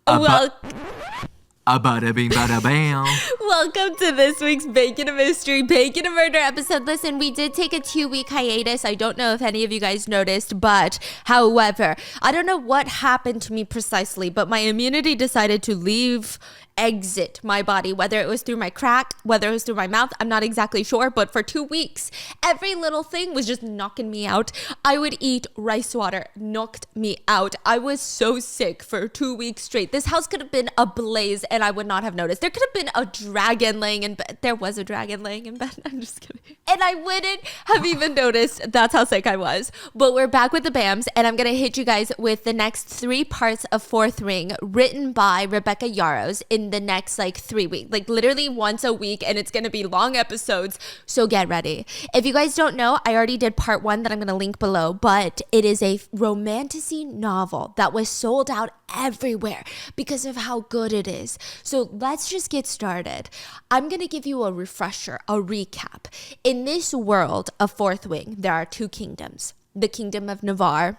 Well, bada bing, bada bam. welcome to this week's Bacon and Mystery, Bacon and Murder episode. Listen, we did take a 2-week hiatus. I don't know if any of you guys noticed, but however, I don't know what happened to me precisely, but my immunity decided to exit my body, whether it was through my crack, whether it was through my mouth, I'm not exactly sure, but for 2 weeks, every little thing was just knocking me out. I would eat rice water, knocked me out. I was so sick for 2 weeks straight. This house could have been ablaze and I would not have noticed. There could have been a dragon laying in bed. There was a dragon laying in bed. I'm just kidding. And I wouldn't have even noticed. That's how sick I was. But we're back with the BAMs, and I'm going to hit you guys with the next 3 parts of Fourth Ring, written by Rebecca Yarros in the next 3 weeks, literally once a week, and it's going to be long episodes, so get ready. If you guys don't know, I already did part 1 that I'm going to link below, but it is a romantasy novel that was sold out everywhere because of how good it is. So let's just get started. I'm going to give you a refresher, a recap. In this world of Fourth Wing, there are 2 kingdoms, the kingdom of Navarre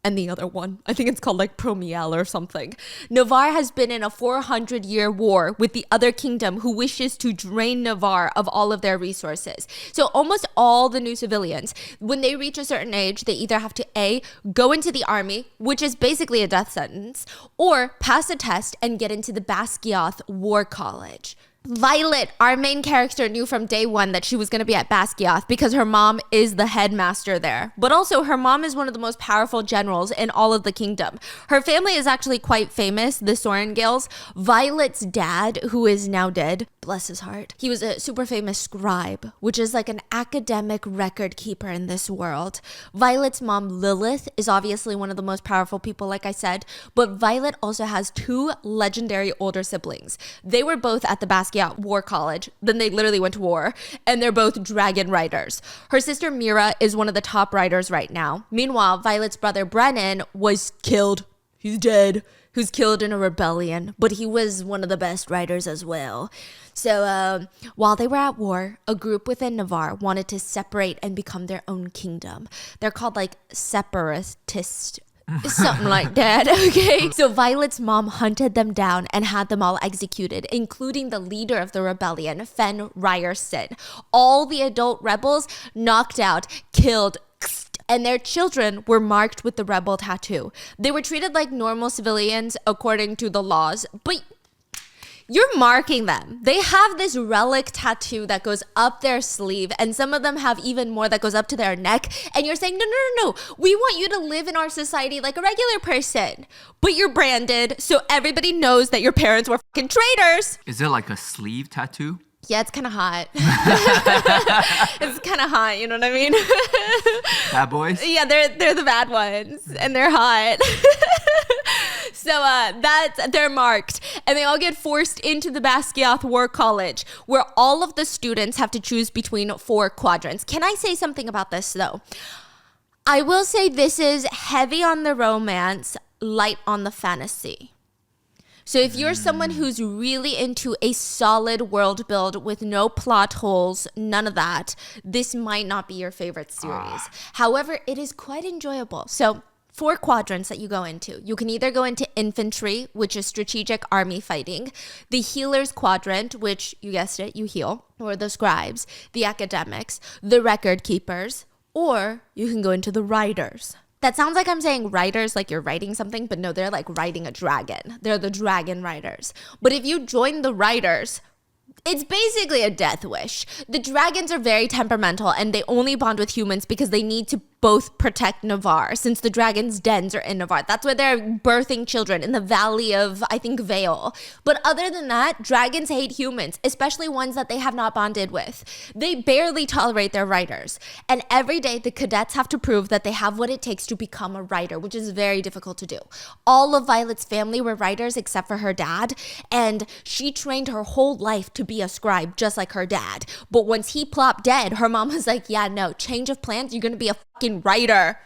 and the other one, I think it's called Promiel or something. Navarre has been in a 400-year war with the other kingdom who wishes to drain Navarre of all of their resources. So almost all the new civilians, when they reach a certain age, they either have to A, go into the army, which is basically a death sentence, or pass a test and get into the Basquiat War College. Violet, our main character, knew from day 1 that she was going to be at Basquiat because her mom is the headmaster there. But also, her mom is one of the most powerful generals in all of the kingdom. Her family is actually quite famous, the Sorengales. Violet's dad, who is now dead, bless his heart, he was a super famous scribe, which is an academic record keeper in this world. Violet's mom, Lilith, is obviously one of the most powerful people, like I said, but Violet also has 2 legendary older siblings. They were both at the Basquiat War College, then they literally went to war, and they're both dragon riders. Her sister Mira is one of the top riders right now. Meanwhile, Violet's brother Brennan was killed. He's dead. He was killed in a rebellion, but he was one of the best riders as well. So while they were at war, a group within Navarre wanted to separate and become their own kingdom. They're called separatists, something like that, okay? So Violet's mom hunted them down and had them all executed, including the leader of the rebellion, Fen Ryerson. All the adult rebels knocked out, killed, and their children were marked with the rebel tattoo. They were treated like normal civilians according to the laws, but you're marking them. They have this relic tattoo that goes up their sleeve, and some of them have even more that goes up to their neck. And you're saying, no. We want you to live in our society like a regular person. But you're branded, so everybody knows that your parents were fucking traitors. Is it like a sleeve tattoo? Yeah, it's kind of hot. It's kind of hot, you know what I mean? Bad boys? Yeah, they're the bad ones, and they're hot. So they're marked, and they all get forced into the Basquiat War College, where all of the students have to choose between 4 quadrants. Can I say something about this, though? I will say this is heavy on the romance, light on the fantasy. So if you're someone who's really into a solid world build with no plot holes, none of that, this might not be your favorite series. However, it is quite enjoyable. So 4 quadrants that you go into. You can either go into infantry, which is strategic army fighting, the healers quadrant, which, you guessed it, you heal, or the scribes, the academics, the record keepers, or you can go into the riders. That sounds like I'm saying riders like you're riding something, but no, they're riding a dragon. They're the dragon riders. But if you join the riders, it's basically a death wish. The dragons are very temperamental, and they only bond with humans because they need to both protect Navarre, since the dragon's dens are in Navarre. That's where they're birthing children, in the valley of, I think, Vale. But other than that, dragons hate humans, especially ones that they have not bonded with. They barely tolerate their riders. And every day, the cadets have to prove that they have what it takes to become a rider, which is very difficult to do. All of Violet's family were riders except for her dad, and she trained her whole life to be a scribe, just like her dad. But once he plopped dead, her mom was like, yeah, no, change of plans, you're gonna be a fucking writer.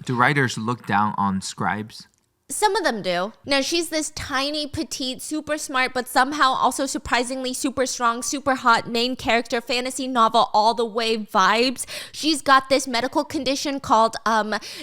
Do writers look down on scribes? Some of them do. Now, she's this tiny, petite, super smart, but somehow also surprisingly super strong, super hot main character, fantasy novel all the way vibes. She's got this medical condition called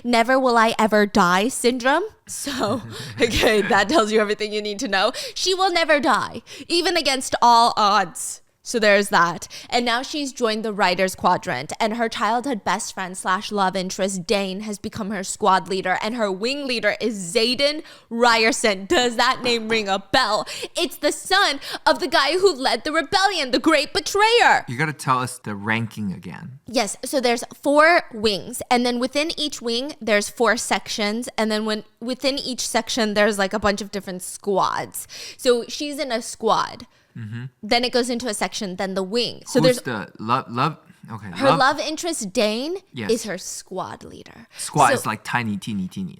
never will I ever die syndrome. So, okay, that tells you everything you need to know. She will never die, even against all odds. So there's that. And now she's joined the writer's quadrant, and her childhood best friend / love interest, Dane, has become her squad leader, and her wing leader is Xaden Ryerson. Does that name ring a bell? It's the son of the guy who led the rebellion, the great betrayer. You gotta tell us the ranking again. Yes, so there's 4 wings, and then within each wing, there's 4 sections, and then within each section, there's like a bunch of different squads. So she's in a squad. Mm-hmm. Then it goes into a section, then the wing. So Who's there's the love? Okay. Her love interest, Dane, is her squad leader. Squad is like tiny.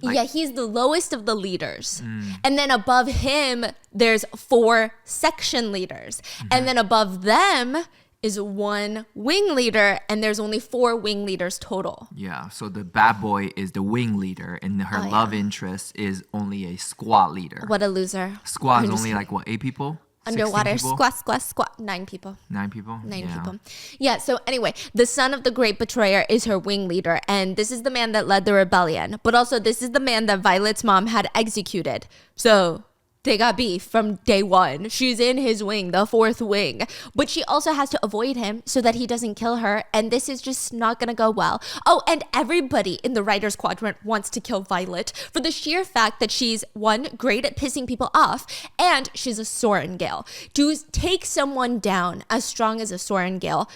Like, yeah, he's the lowest of the leaders. And then above him, there's 4 section leaders. Mm-hmm. And then above them is 1 wing leader, and there's only 4 wing leaders total. Yeah, so the bad boy is the wing leader, and her love interest is only a squad leader. What a loser. Squad is only like, what, 8 people? Underwater, squat. 9 people. 9 people? 9 people. Yeah, so anyway, the son of the great betrayer is her wing leader, and this is the man that led the rebellion. But also, this is the man that Violet's mom had executed. So they got beef from day one. She's in his wing, the 4th wing. But she also has to avoid him so that he doesn't kill her. And this is just not going to go well. Oh, and everybody in the writer's quadrant wants to kill Violet for the sheer fact that she's, 1, great at pissing people off, and she's a Sorengale. To take someone down as strong as a Sorengale,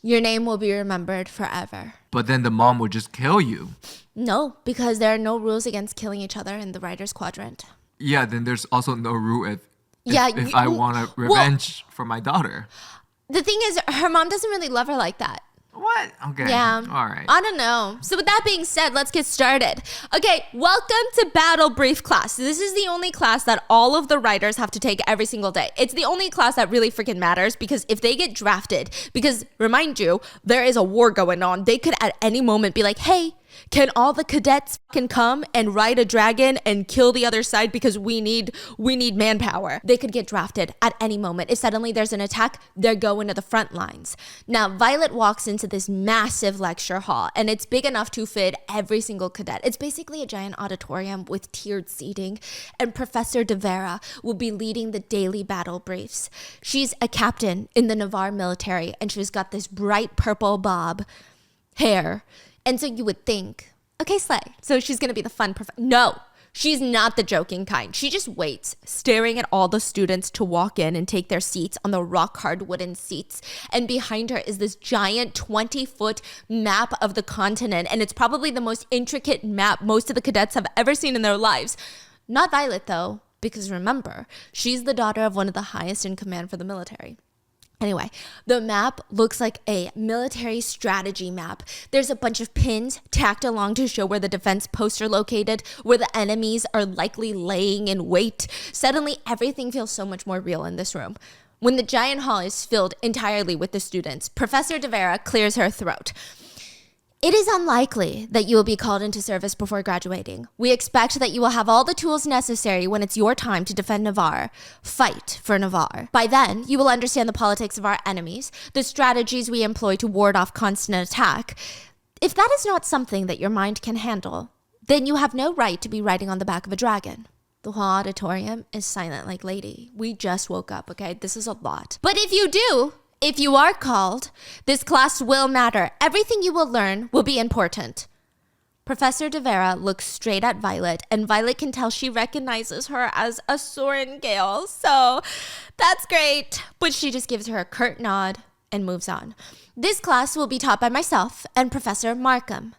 your name will be remembered forever. But then the mom will just kill you. No, because there are no rules against killing each other in the writer's quadrant. Yeah, then there's also no rule if I want a revenge for my daughter. The thing is, her mom doesn't really love her like that. What? Okay. Yeah. All right. I don't know. So with that being said, let's get started. Okay, welcome to Battle Brief class. This is the only class that all of the writers have to take every single day. It's the only class that really freaking matters, because if they get drafted, because remind you, there is a war going on. They could at any moment be like, hey, can all the cadets can come and ride a dragon and kill the other side because we need manpower. They could get drafted at any moment. If suddenly there's an attack, they're going to the front lines. Now, Violet walks into this massive lecture hall, and it's big enough to fit every single cadet. It's basically a giant auditorium with tiered seating, and Professor De Vera will be leading the daily battle briefs. She's a captain in the Navarre military, and she's got this bright purple bob hair. And so you would think, okay, Slay, so she's going to be the fun professor. No, she's not the joking kind. She just waits, staring at all the students to walk in and take their seats on the rock-hard wooden seats. And behind her is this giant 20-foot map of the continent. And it's probably the most intricate map most of the cadets have ever seen in their lives. Not Violet, though, because remember, she's the daughter of one of the highest in command for the military. Anyway, the map looks like a military strategy map. There's a bunch of pins tacked along to show where the defense posts are located, where the enemies are likely laying in wait. Suddenly, everything feels so much more real in this room. When the giant hall is filled entirely with the students, Professor De Vera clears her throat. It is unlikely that you will be called into service before graduating. We expect that you will have all the tools necessary when it's your time to defend Navarre. Fight for Navarre. By then, you will understand the politics of our enemies, the strategies we employ to ward off constant attack. If that is not something that your mind can handle, then you have no right to be riding on the back of a dragon. The whole auditorium is silent like lady. We just woke up, okay? This is a lot. But if you do, if you are called, this class will matter. Everything you will learn will be important. Professor De Vera looks straight at Violet, and Violet can tell she recognizes her as a Sorengale. So that's great. But she just gives her a curt nod and moves on. This class will be taught by myself and Professor Markham.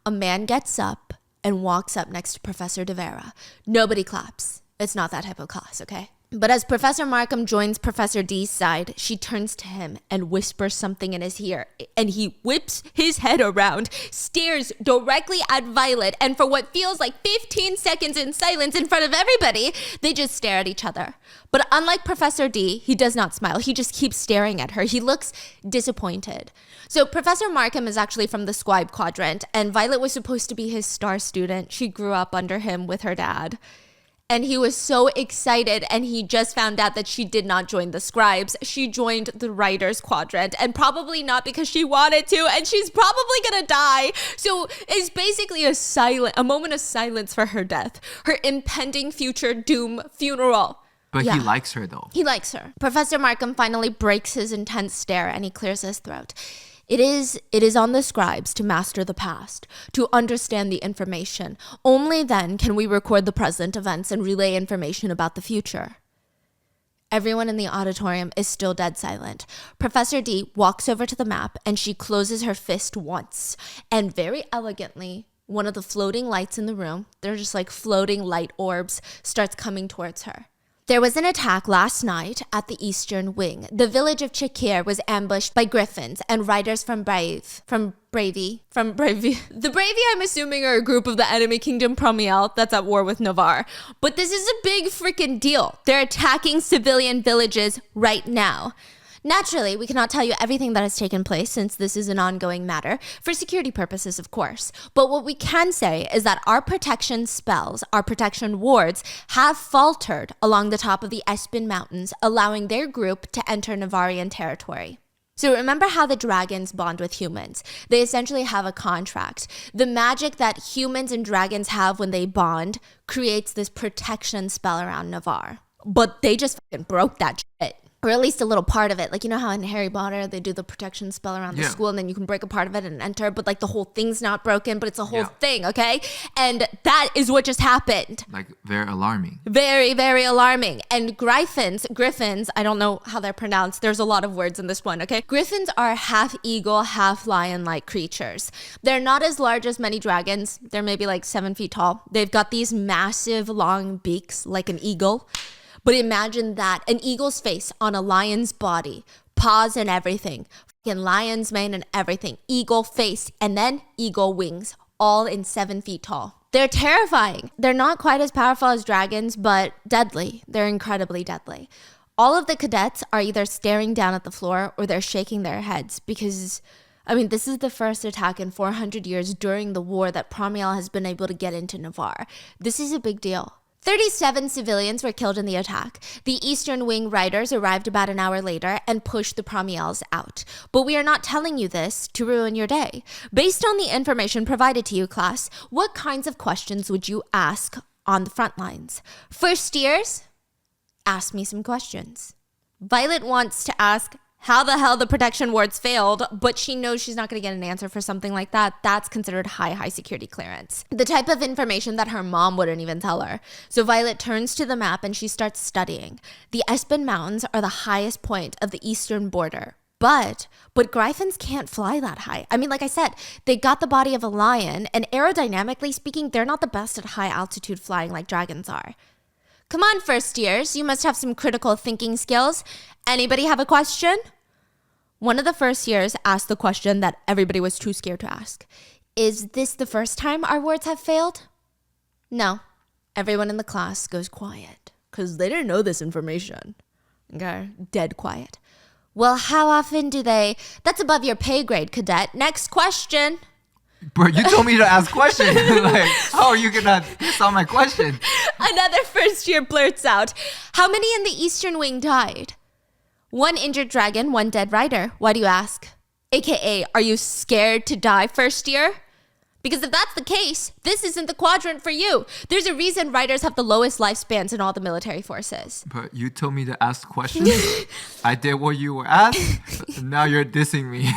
A man gets up and walks up next to Professor De Vera. Nobody claps. It's not that type of class, okay? But as Professor Markham joins Professor D's side, she turns to him and whispers something in his ear. And he whips his head around, stares directly at Violet, and for what feels like 15 seconds in silence in front of everybody, they just stare at each other. But unlike Professor D, he does not smile. He just keeps staring at her. He looks disappointed. So Professor Markham is actually from the scribe quadrant, and Violet was supposed to be his star student. She grew up under him with her dad. And he was so excited, and he just found out that she did not join the scribes. She joined the writer's quadrant, and probably not because she wanted to, and she's probably gonna die. So it's basically a moment of silence for her death, her impending future doom funeral. But he likes her though. He likes her. Professor Markham finally breaks his intense stare, and he clears his throat. It is on the scribes to master the past, to understand the information. Only then can we record the present events and relay information about the future. Everyone in the auditorium is still dead silent. Professor D walks over to the map and she closes her fist once. And very elegantly, one of the floating lights in the room, they're just like floating light orbs, starts coming towards her. There was an attack last night at the Eastern Wing. The village of Chikir was ambushed by griffins and riders from Bravey. The Bravey, I'm assuming, are a group of the enemy kingdom Promiel that's at war with Navarre. But this is a big freaking deal. They're attacking civilian villages right now. Naturally, we cannot tell you everything that has taken place since this is an ongoing matter, for security purposes, of course. But what we can say is that our protection spells, our protection wards, have faltered along the top of the Espen Mountains, allowing their group to enter Navarrian territory. So remember how the dragons bond with humans. They essentially have a contract. The magic that humans and dragons have when they bond creates this protection spell around Navarre. But they just fucking broke that shit. Or at least a little part of it. Like, you know how in Harry Potter, they do the protection spell around the school and then you can break a part of it and enter, but like the whole thing's not broken, but it's a whole thing, okay? And that is what just happened. Like, very alarming. Very, very alarming. And griffins, I don't know how they're pronounced. There's a lot of words in this one, okay? Griffins are half eagle, half lion-like creatures. They're not as large as many dragons. They're maybe like 7 feet tall. They've got these massive long beaks like an eagle. But imagine that, an eagle's face on a lion's body, paws and everything, fucking lion's mane and everything, eagle face, and then eagle wings, all in 7 feet tall. They're terrifying. They're not quite as powerful as dragons, but deadly. They're incredibly deadly. All of the cadets are either staring down at the floor or they're shaking their heads because, this is the first attack in 400 years during the war that Promiel has been able to get into Navarre. This is a big deal. 37 civilians were killed in the attack. The Eastern Wing riders arrived about an hour later and pushed the Promiels out. But we are not telling you this to ruin your day. Based on the information provided to you, class, what kinds of questions would you ask on the front lines? First years, ask me some questions. Violet wants to ask how the hell the protection wards failed, but she knows she's not going to get an answer for something like that. That's considered high security clearance. The type of information that her mom wouldn't even tell her. So Violet turns to the map and she starts studying. The Espen Mountains are the highest point of the eastern border. But griffins can't fly that high. Like I said, they got the body of a lion, and aerodynamically speaking, they're not the best at high altitude flying like dragons are. Come on, first years, you must have some critical thinking skills. Anybody have a question? One of the first years asked the question that everybody was too scared to ask. Is this the first time our wards have failed? No. Everyone in the class goes quiet because they didn't know this information. Okay, dead quiet. Well, how often do they? That's above your pay grade, cadet. Next question. Bro, you told me to ask questions. Like, how are you gonna piss on my question? Another first year blurts out, how many in the Eastern Wing died? 1 injured dragon, 1 dead rider. Why do you ask? AKA, are you scared to die first year? Because if that's the case, this isn't the quadrant for you. There's a reason riders have the lowest lifespans in all the military forces. But you told me to ask questions. I did what you were asked. Now you're dissing me.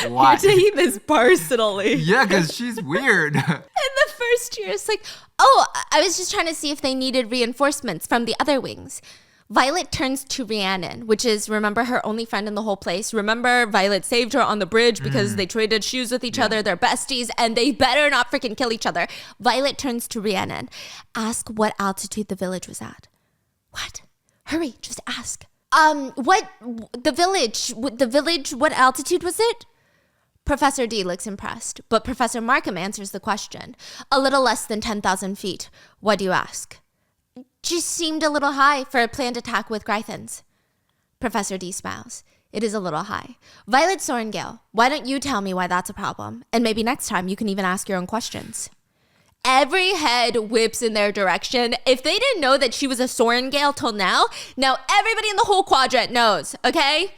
Why? You're taking this personally. Yeah, because she's weird. In the first year, it's like, oh, I was just trying to see if they needed reinforcements from the other wings. Violet turns to Rhiannon, which is, remember, her only friend in the whole place. Remember, Violet saved her on the bridge because they traded shoes with each other. They're besties, and they better not freaking kill each other. Violet turns to Rhiannon. Ask what altitude the village was at. What? Hurry, just ask. The village, what altitude was it? Professor D looks impressed, but Professor Markham answers the question. A little less than 10,000 feet. Why do you ask? Just seemed a little high for a planned attack with Gryphons. Professor D smiles. It is a little high. Violet Sorengale, why don't you tell me why that's a problem? And maybe next time you can even ask your own questions. Every head whips in their direction. If they didn't know that she was a Sorengale till now everybody in the whole quadrant knows, okay?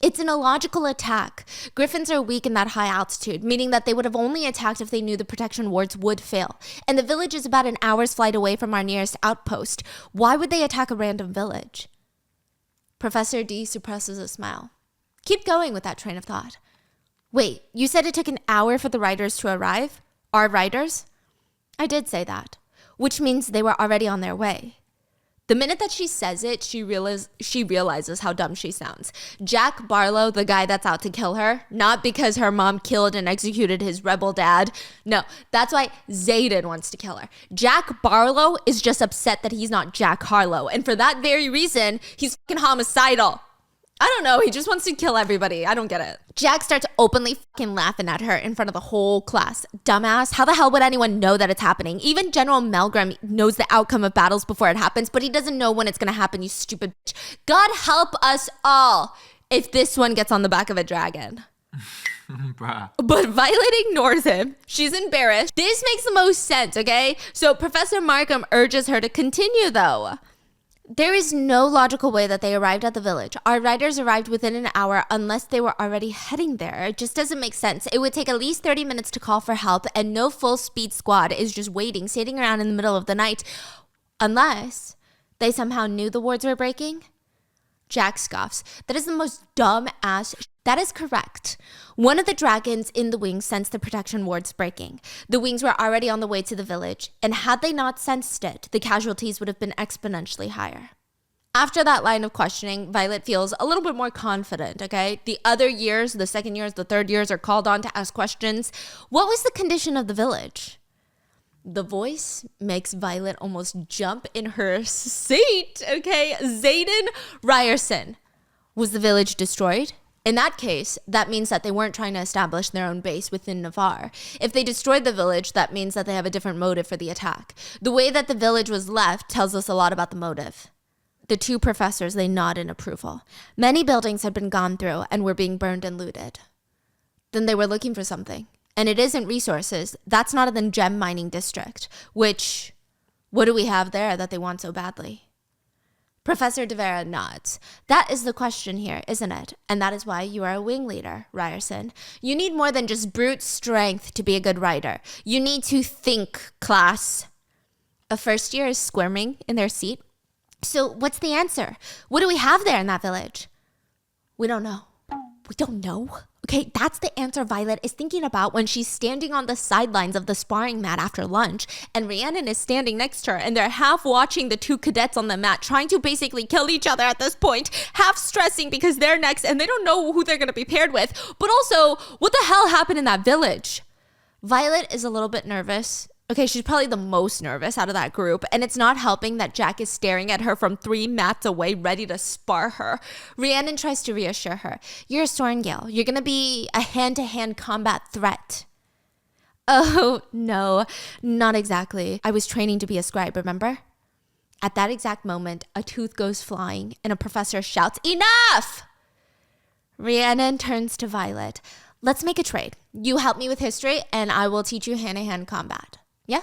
It's an illogical attack. Griffins are weak in that high altitude, meaning that they would have only attacked if they knew the protection wards would fail. And the village is about an hour's flight away from our nearest outpost. Why would they attack a random village? Professor D suppresses a smile. Keep going with that train of thought. Wait, you said it took an hour for the riders to arrive? Our riders? I did say that, which means they were already on their way. The minute that she says it, she realizes how dumb she sounds. Jack Barlow, the guy that's out to kill her, not because her mom killed and executed his rebel dad. No, that's why Xaden wants to kill her. Jack Barlow is just upset that he's not Jack Harlow. And for that very reason, he's fucking homicidal. I don't know, he just wants to kill everybody. I don't get it. Jack starts openly fucking laughing at her in front of the whole class. Dumbass, how the hell would anyone know that it's happening? Even General Melgrim knows the outcome of battles before it happens, but he doesn't know when it's gonna happen, you stupid bitch. God help us all if this one gets on the back of a dragon. But Violet ignores him. She's embarrassed. This makes the most sense, okay? So Professor Markham urges her to continue though. There is no logical way that they arrived at the village. Our riders arrived within an hour unless they were already heading there. It just doesn't make sense. It would take at least 30 minutes to call for help, and no full speed squad is just waiting, sitting around in the middle of the night. Unless they somehow knew the wards were breaking. Jack scoffs. That is the most dumb ass. That is correct. One of the dragons in the wings sensed the protection wards breaking. The wings were already on the way to the village, and had they not sensed it, the casualties would have been exponentially higher. After that line of questioning, Violet feels a little bit more confident, okay? The other years, the second years, the third years are called on to ask questions. What was the condition of the village? The voice makes Violet almost jump in her seat, okay? Xaden Ryerson. Was the village destroyed? In that case, that means that they weren't trying to establish their own base within Navarre. If they destroyed the village, that means that they have a different motive for the attack. The way that the village was left tells us a lot about the motive. The two professors, they nod in approval. Many buildings had been gone through and were being burned and looted. Then they were looking for something. And it isn't resources. That's not in the gem mining district, which, what do we have there that they want so badly? Professor De Vera nods. That is the question here, isn't it? And that is why you are a wing leader, Ryerson. You need more than just brute strength to be a good rider. You need to think, class. A first year is squirming in their seat. So what's the answer? What do we have there in that village? We don't know. We don't know? Okay, that's the answer Violet is thinking about when she's standing on the sidelines of the sparring mat after lunch, and Rhiannon is standing next to her, and they're half watching the two cadets on the mat, trying to basically kill each other at this point, half stressing because they're next, and they don't know who they're going to be paired with. But also, what the hell happened in that village? Violet is a little bit nervous. Okay, she's probably the most nervous out of that group, and it's not helping that Jack is staring at her from 3 mats away, ready to spar her. Rhiannon tries to reassure her. You're a Sorengale. You're going to be a hand-to-hand combat threat. Oh, no, not exactly. I was training to be a scribe, remember? At that exact moment, a tooth goes flying, and a professor shouts, "Enough!" Rhiannon turns to Violet. Let's make a trade. You help me with history, and I will teach you hand-to-hand combat. Yeah?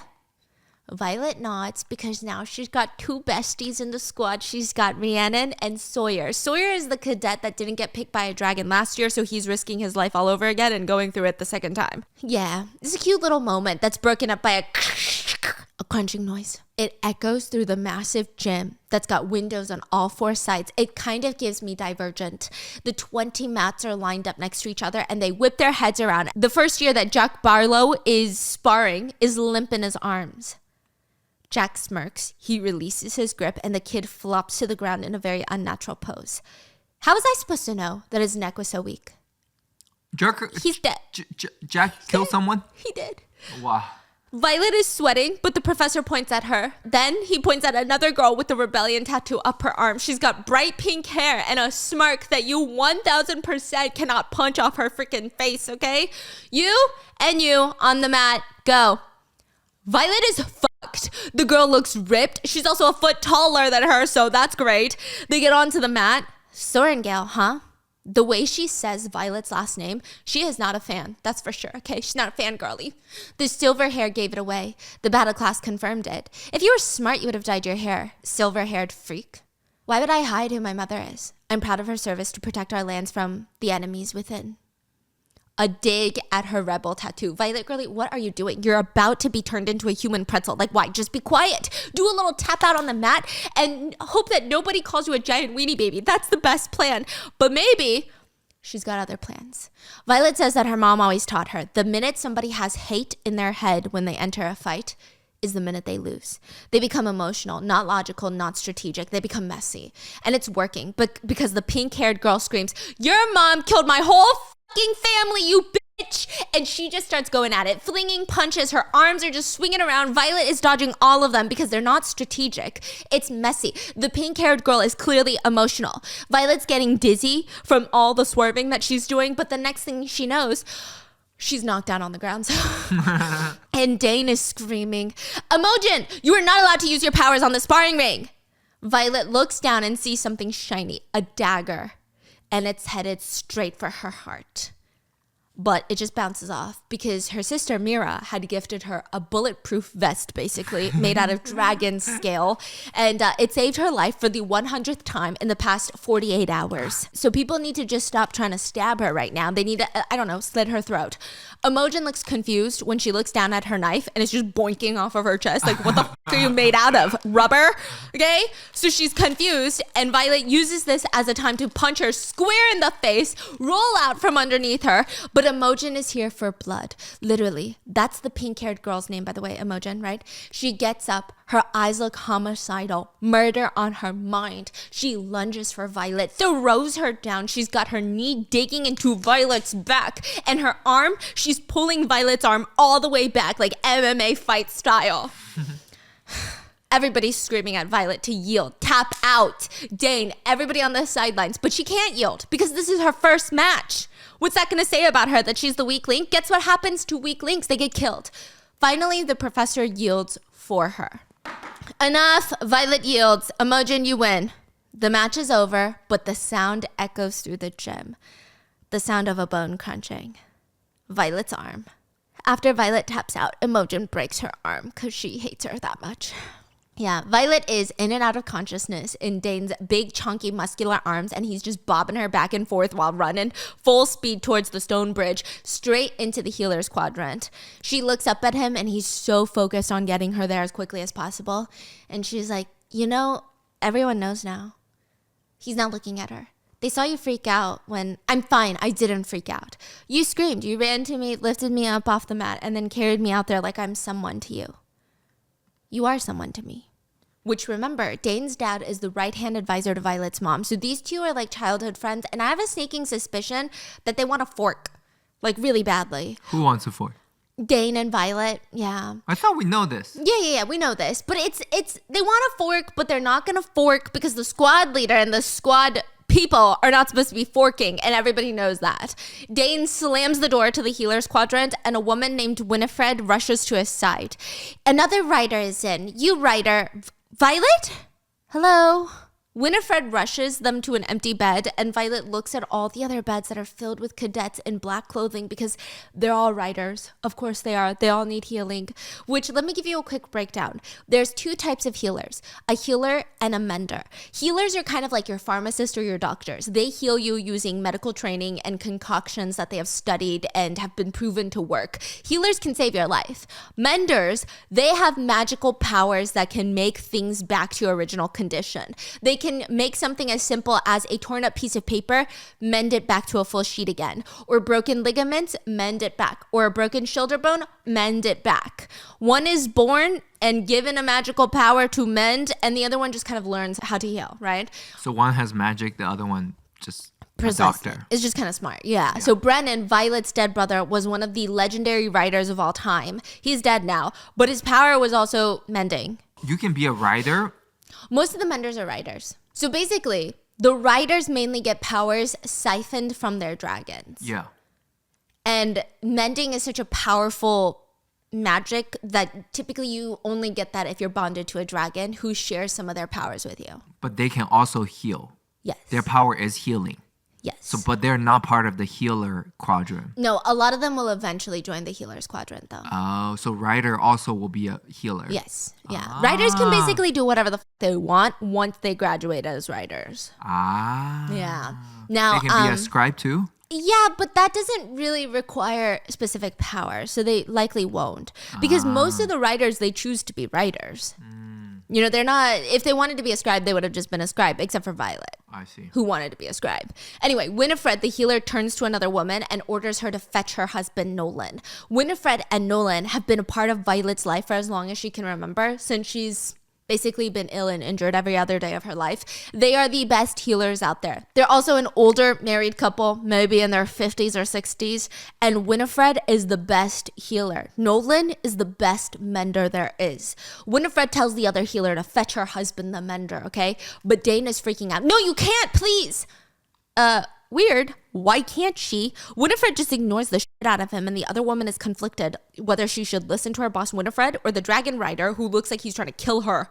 Violet nods because now she's got 2 besties in the squad. She's got Rhiannon and Sawyer. Sawyer is the cadet that didn't get picked by a dragon last year, so he's risking his life all over again and going through it the second time. Yeah, it's a cute little moment that's broken up by a crunching noise. It echoes through the massive gym that's got windows on all 4 sides. It kind of gives me Divergent. The 20 mats are lined up next to each other and they whip their heads around. The first year that Jack Barlow is sparring is limp in his arms. Jack smirks, he releases his grip, and the kid flops to the ground in a very unnatural pose. How was I supposed to know that his neck was so weak? Jack, He's dead. Jack killed someone? He did. Wow. Violet is sweating, but the professor points at her. Then he points at another girl with the rebellion tattoo up her arm. She's got bright pink hair and a smirk that you 1000% cannot punch off her freaking face, okay? You and you on the mat, go. Violet is fucked. The girl looks ripped. She's also a foot taller than her, so that's great. They get onto the mat. Sorengale, huh? The way she says Violet's last name, she is not a fan. That's for sure, okay? She's not a fangirly. The silver hair gave it away. The battle class confirmed it. If you were smart, you would have dyed your hair. Silver-haired freak. Why would I hide who my mother is? I'm proud of her service to protect our lands from the enemies within. A dig at her rebel tattoo. Violet girlie, what are you doing? You're about to be turned into a human pretzel. Like, why? Just be quiet. Do a little tap out on the mat and hope that nobody calls you a giant weenie baby. That's the best plan. But maybe she's got other plans. Violet says that her mom always taught her the minute somebody has hate in their head when they enter a fight is the minute they lose. They become emotional, not logical, not strategic. They become messy. And it's working. But because the pink-haired girl screams, "Your mom killed my whole fucking family, you bitch!" And she just starts going at it, flinging punches. Her arms are just swinging around. Violet is dodging all of them because they're not strategic. It's messy. The pink-haired girl is clearly emotional. Violet's getting dizzy from all the swerving that she's doing, but the next thing she knows, she's knocked down on the ground. And Dane is screaming, "Imogen, you are not allowed to use your powers on the sparring ring." Violet looks down and sees something shiny, a dagger, and it's headed straight for her heart. But it just bounces off because her sister Mira had gifted her a bulletproof vest, basically, made out of dragon scale. And it saved her life for the 100th time in the past 48 hours. So people need to just stop trying to stab her right now. They need to, I don't know, slit her throat. Imogen looks confused when she looks down at her knife and it's just boinking off of her chest. Like, what the fuck are you made out of? Rubber? Okay? So she's confused, and Violet uses this as a time to punch her square in the face, roll out from underneath her. But Imogen is here for blood. Literally. That's the pink-haired girl's name, by the way, Imogen, right? She gets up. Her eyes look homicidal. Murder on her mind. She lunges for Violet, throws her down. She's got her knee digging into Violet's back. And her arm, she's pulling Violet's arm all the way back, like MMA fight style. Everybody's screaming at Violet to yield. Tap out. Dane, everybody on the sidelines. But she can't yield because this is her first match. What's that going to say about her, that she's the weak link? Guess what happens to weak links? They get killed. Finally, the professor yields for her. Enough. Violet yields. Imogen, you win. The match is over, but the sound echoes through the gym. The sound of a bone crunching. Violet's arm. After Violet taps out, Imogen breaks her arm because she hates her that much. Yeah, Violet is in and out of consciousness in Dane's big, chunky, muscular arms, and he's just bobbing her back and forth while running full speed towards the stone bridge, straight into the healer's quadrant. She looks up at him, and he's so focused on getting her there as quickly as possible. And she's like, "You know, everyone knows now." He's not looking at her. "They saw you freak out when..." "I'm fine. I didn't freak out. You screamed. You ran to me, lifted me up off the mat, and then carried me out there like I'm someone to you. You are someone to me." Which, remember, Dane's dad is the right-hand advisor to Violet's mom. So these two are like childhood friends. And I have a sneaking suspicion that they want a fork. Like, really badly. Who wants a fork? Dane and Violet. Yeah. I thought we know this. Yeah. We know this. But it's they want a fork, but they're not going to fork because the squad leader and the squad people are not supposed to be forking, and everybody knows that. Dane slams the door to the healer's quadrant, and a woman named Winifred rushes to his side. Another writer is in. "You writer, Violet? Hello?" Winifred rushes them to an empty bed, and Violet looks at all the other beds that are filled with cadets in black clothing because they're all writers. Of course they are. They all need healing. Which, let me give you a quick breakdown. There's two types of healers, a healer and a mender. Healers are kind of like your pharmacist or your doctors. They heal you using medical training and concoctions that they have studied and have been proven to work. Healers can save your life. Menders, they have magical powers that can make things back to your original condition. They can make something as simple as a torn up piece of paper, mend it back to a full sheet again. Or broken ligaments, mend it back. Or a broken shoulder bone, mend it back. One is born and given a magical power to mend, and the other one just kind of learns how to heal, right? So one has magic, the other one just Precisely. doctor. It's just kind of smart. Yeah. So Brennan, Violet's dead brother, was one of the legendary riders of all time. He's dead now, but his power was also mending. You can be a rider. Most of the menders are riders. So basically, the riders mainly get powers siphoned from their dragons. Yeah. And mending is such a powerful magic that typically you only get that if you're bonded to a dragon who shares some of their powers with you. But they can also heal. Yes. Their power is healing. Yes. So, but they're not part of the healer quadrant. No, a lot of them will eventually join the healer's quadrant, though. Oh, so rider also will be a healer. Yes. Yeah. Riders can basically do whatever the they want once they graduate as riders. Yeah. Now, they can be a scribe too? Yeah, but that doesn't really require specific power, so they likely won't. Because most of the riders, they choose to be riders. You know, they're not, if they wanted to be a scribe, they would have just been a scribe, except for Violet. I see. Who wanted to be a scribe. Anyway, Winifred, the healer, turns to another woman and orders her to fetch her husband, Nolan. Winifred and Nolan have been a part of Violet's life for as long as she can remember, since she's basically been ill and injured every other day of her life. They are the best healers out there. They're also an older married couple, maybe in their 50s or 60s, and Winifred is the best healer. Nolan is the best mender there is. Winifred tells the other healer to fetch her husband, the mender, okay? But Dane is freaking out. No, you can't, please! Weird. Why can't she? Winifred just ignores the shit out of him, and the other woman is conflicted whether she should listen to her boss Winifred or the dragon rider who looks like he's trying to kill her.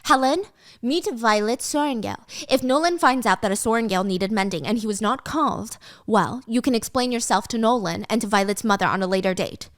Helen, meet Violet Sorengale. If Nolan finds out that a Sorengale needed mending and he was not called, well, you can explain yourself to Nolan and to Violet's mother on a later date.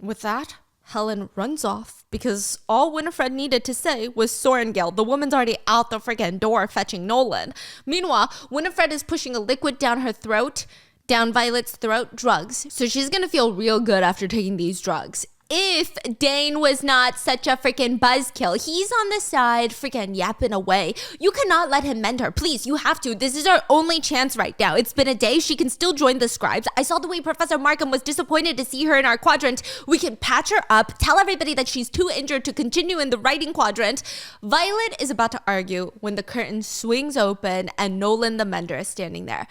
With that, Helen runs off because all Winifred needed to say was Sorengale. The woman's already out the freaking door fetching Nolan. Meanwhile, Winifred is pushing a liquid down her throat, down Violet's throat, drugs. So she's gonna feel real good after taking these drugs. If Dane was not such a freaking buzzkill, he's on the side freaking yapping away. You cannot let him mend her. Please, you have to. This is our only chance right now. It's been a day. She can still join the scribes. I saw the way Professor Markham was disappointed to see her in our quadrant. We can patch her up, tell everybody that she's too injured to continue in the writing quadrant. Violet is about to argue when the curtain swings open and Nolan the mender is standing there.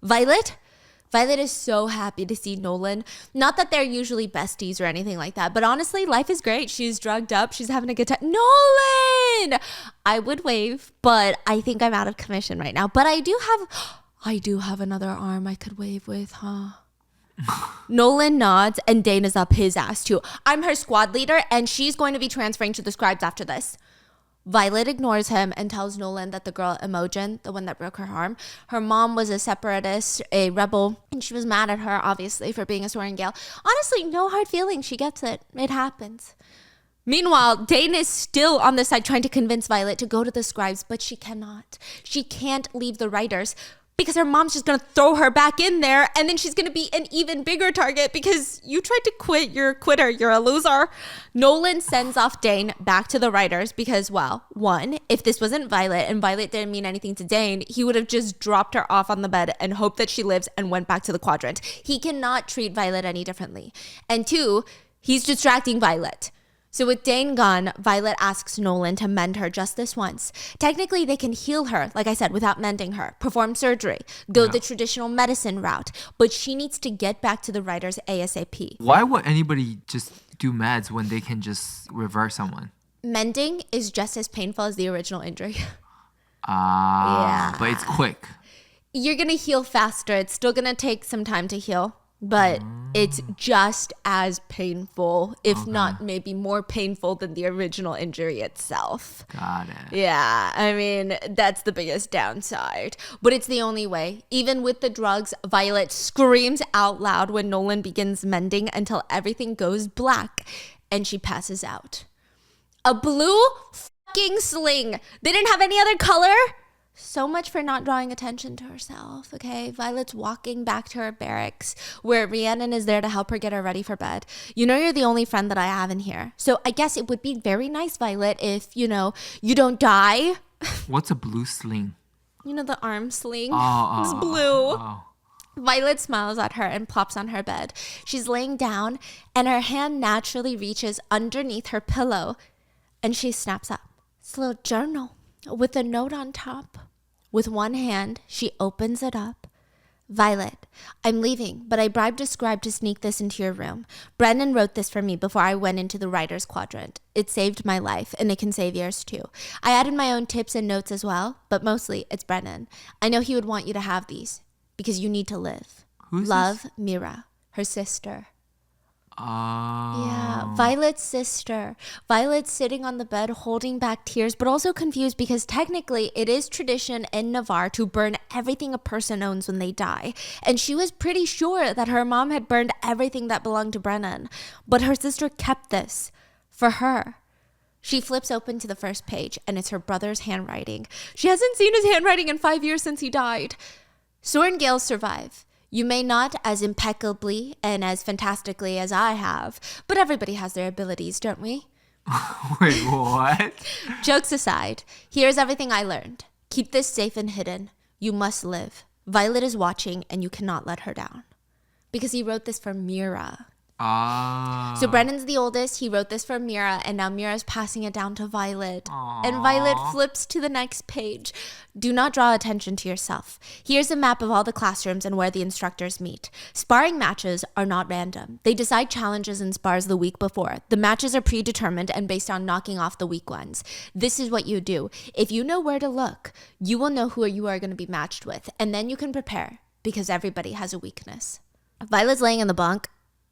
Violet is so happy to see Nolan. Not that they're usually besties or anything like that, but honestly, life is great. She's drugged up. She's having a good time. Nolan! I would wave, but I think I'm out of commission right now. But I do have another arm I could wave with, huh? Nolan nods and Dane is up his ass too. I'm her squad leader and she's going to be transferring to the scribes after this. Violet ignores him and tells Nolan that the girl Imogen, the one that broke her arm, her mom was a separatist, a rebel, and she was mad at her, obviously, for being a Sorengale. Honestly, no hard feelings. She gets it. It happens. Meanwhile, Dane is still on the side trying to convince Violet to go to the scribes, but she cannot. She can't leave the writers because her mom's just going to throw her back in there, and then she's going to be an even bigger target because you tried to quit. You're a quitter. You're a loser. Nolan sends off Dane back to the writers because, well, one, if this wasn't Violet and Violet didn't mean anything to Dane, he would have just dropped her off on the bed and hoped that she lives and went back to the quadrant. He cannot treat Violet any differently. And two, he's distracting Violet. So with Dane gone, Violet asks Nolan to mend her just this once. Technically, they can heal her, like I said, without mending her, perform surgery, go the traditional medicine route, but she needs to get back to the writers ASAP. Why would anybody just do meds when they can just reverse someone? Mending is just as painful as the original injury. Yeah. But it's quick. You're going to heal faster. It's still going to take some time to heal. But it's just as painful, if not maybe more painful than the original injury itself. Got it. Yeah, I mean, that's the biggest downside. But it's the only way. Even with the drugs, Violet screams out loud when Nolan begins mending until everything goes black and she passes out. A blue fucking sling. They didn't have any other color? So much for not drawing attention to herself, okay? Violet's walking back to her barracks where Rhiannon is there to help her get her ready for bed. You know you're the only friend that I have in here. So I guess it would be very nice, Violet, if, you don't die. What's a blue sling? You know, the arm sling? It's blue. Violet smiles at her and plops on her bed. She's laying down and her hand naturally reaches underneath her pillow and she snaps up. It's a little journal with a note on top. With one hand, she opens it up, Violet, I'm leaving, but I bribed a scribe to sneak this into your room. Brennan wrote this for me before I went into the writer's quadrant. It saved my life, and it can save yours too. I added my own tips and notes as well, but mostly it's Brennan. I know he would want you to have these, because you need to live. Who's Love, this? Mira, her sister. Oh. Yeah, Violet's sister. Violet's sitting on the bed holding back tears, but also confused because technically it is tradition in Navarre to burn everything a person owns when they die. And she was pretty sure that her mom had burned everything that belonged to Brennan. But her sister kept this for her. She flips open to the first page and it's her brother's handwriting. She hasn't seen his handwriting in 5 years since he died. Soren Gales survive. You may not as impeccably and as fantastically as I have, but everybody has their abilities, don't we? Wait, what? Jokes aside, here's everything I learned. Keep this safe and hidden. You must live. Violet is watching and you cannot let her down. Because he wrote this for Mira. Ah. So Brennan's the oldest. He wrote this for Mira, and now Mira's passing it down to Violet. Aww. And Violet flips to the next page. Do not draw attention to yourself. Here's a map of all the classrooms and where the instructors meet. Sparring matches are not random. They decide challenges and spars the week before. The matches are predetermined and based on knocking off the weak ones. This is what you do. If you know where to look, you will know who you are going to be matched with, and then you can prepare because everybody has a weakness. Violet's laying in the bunk.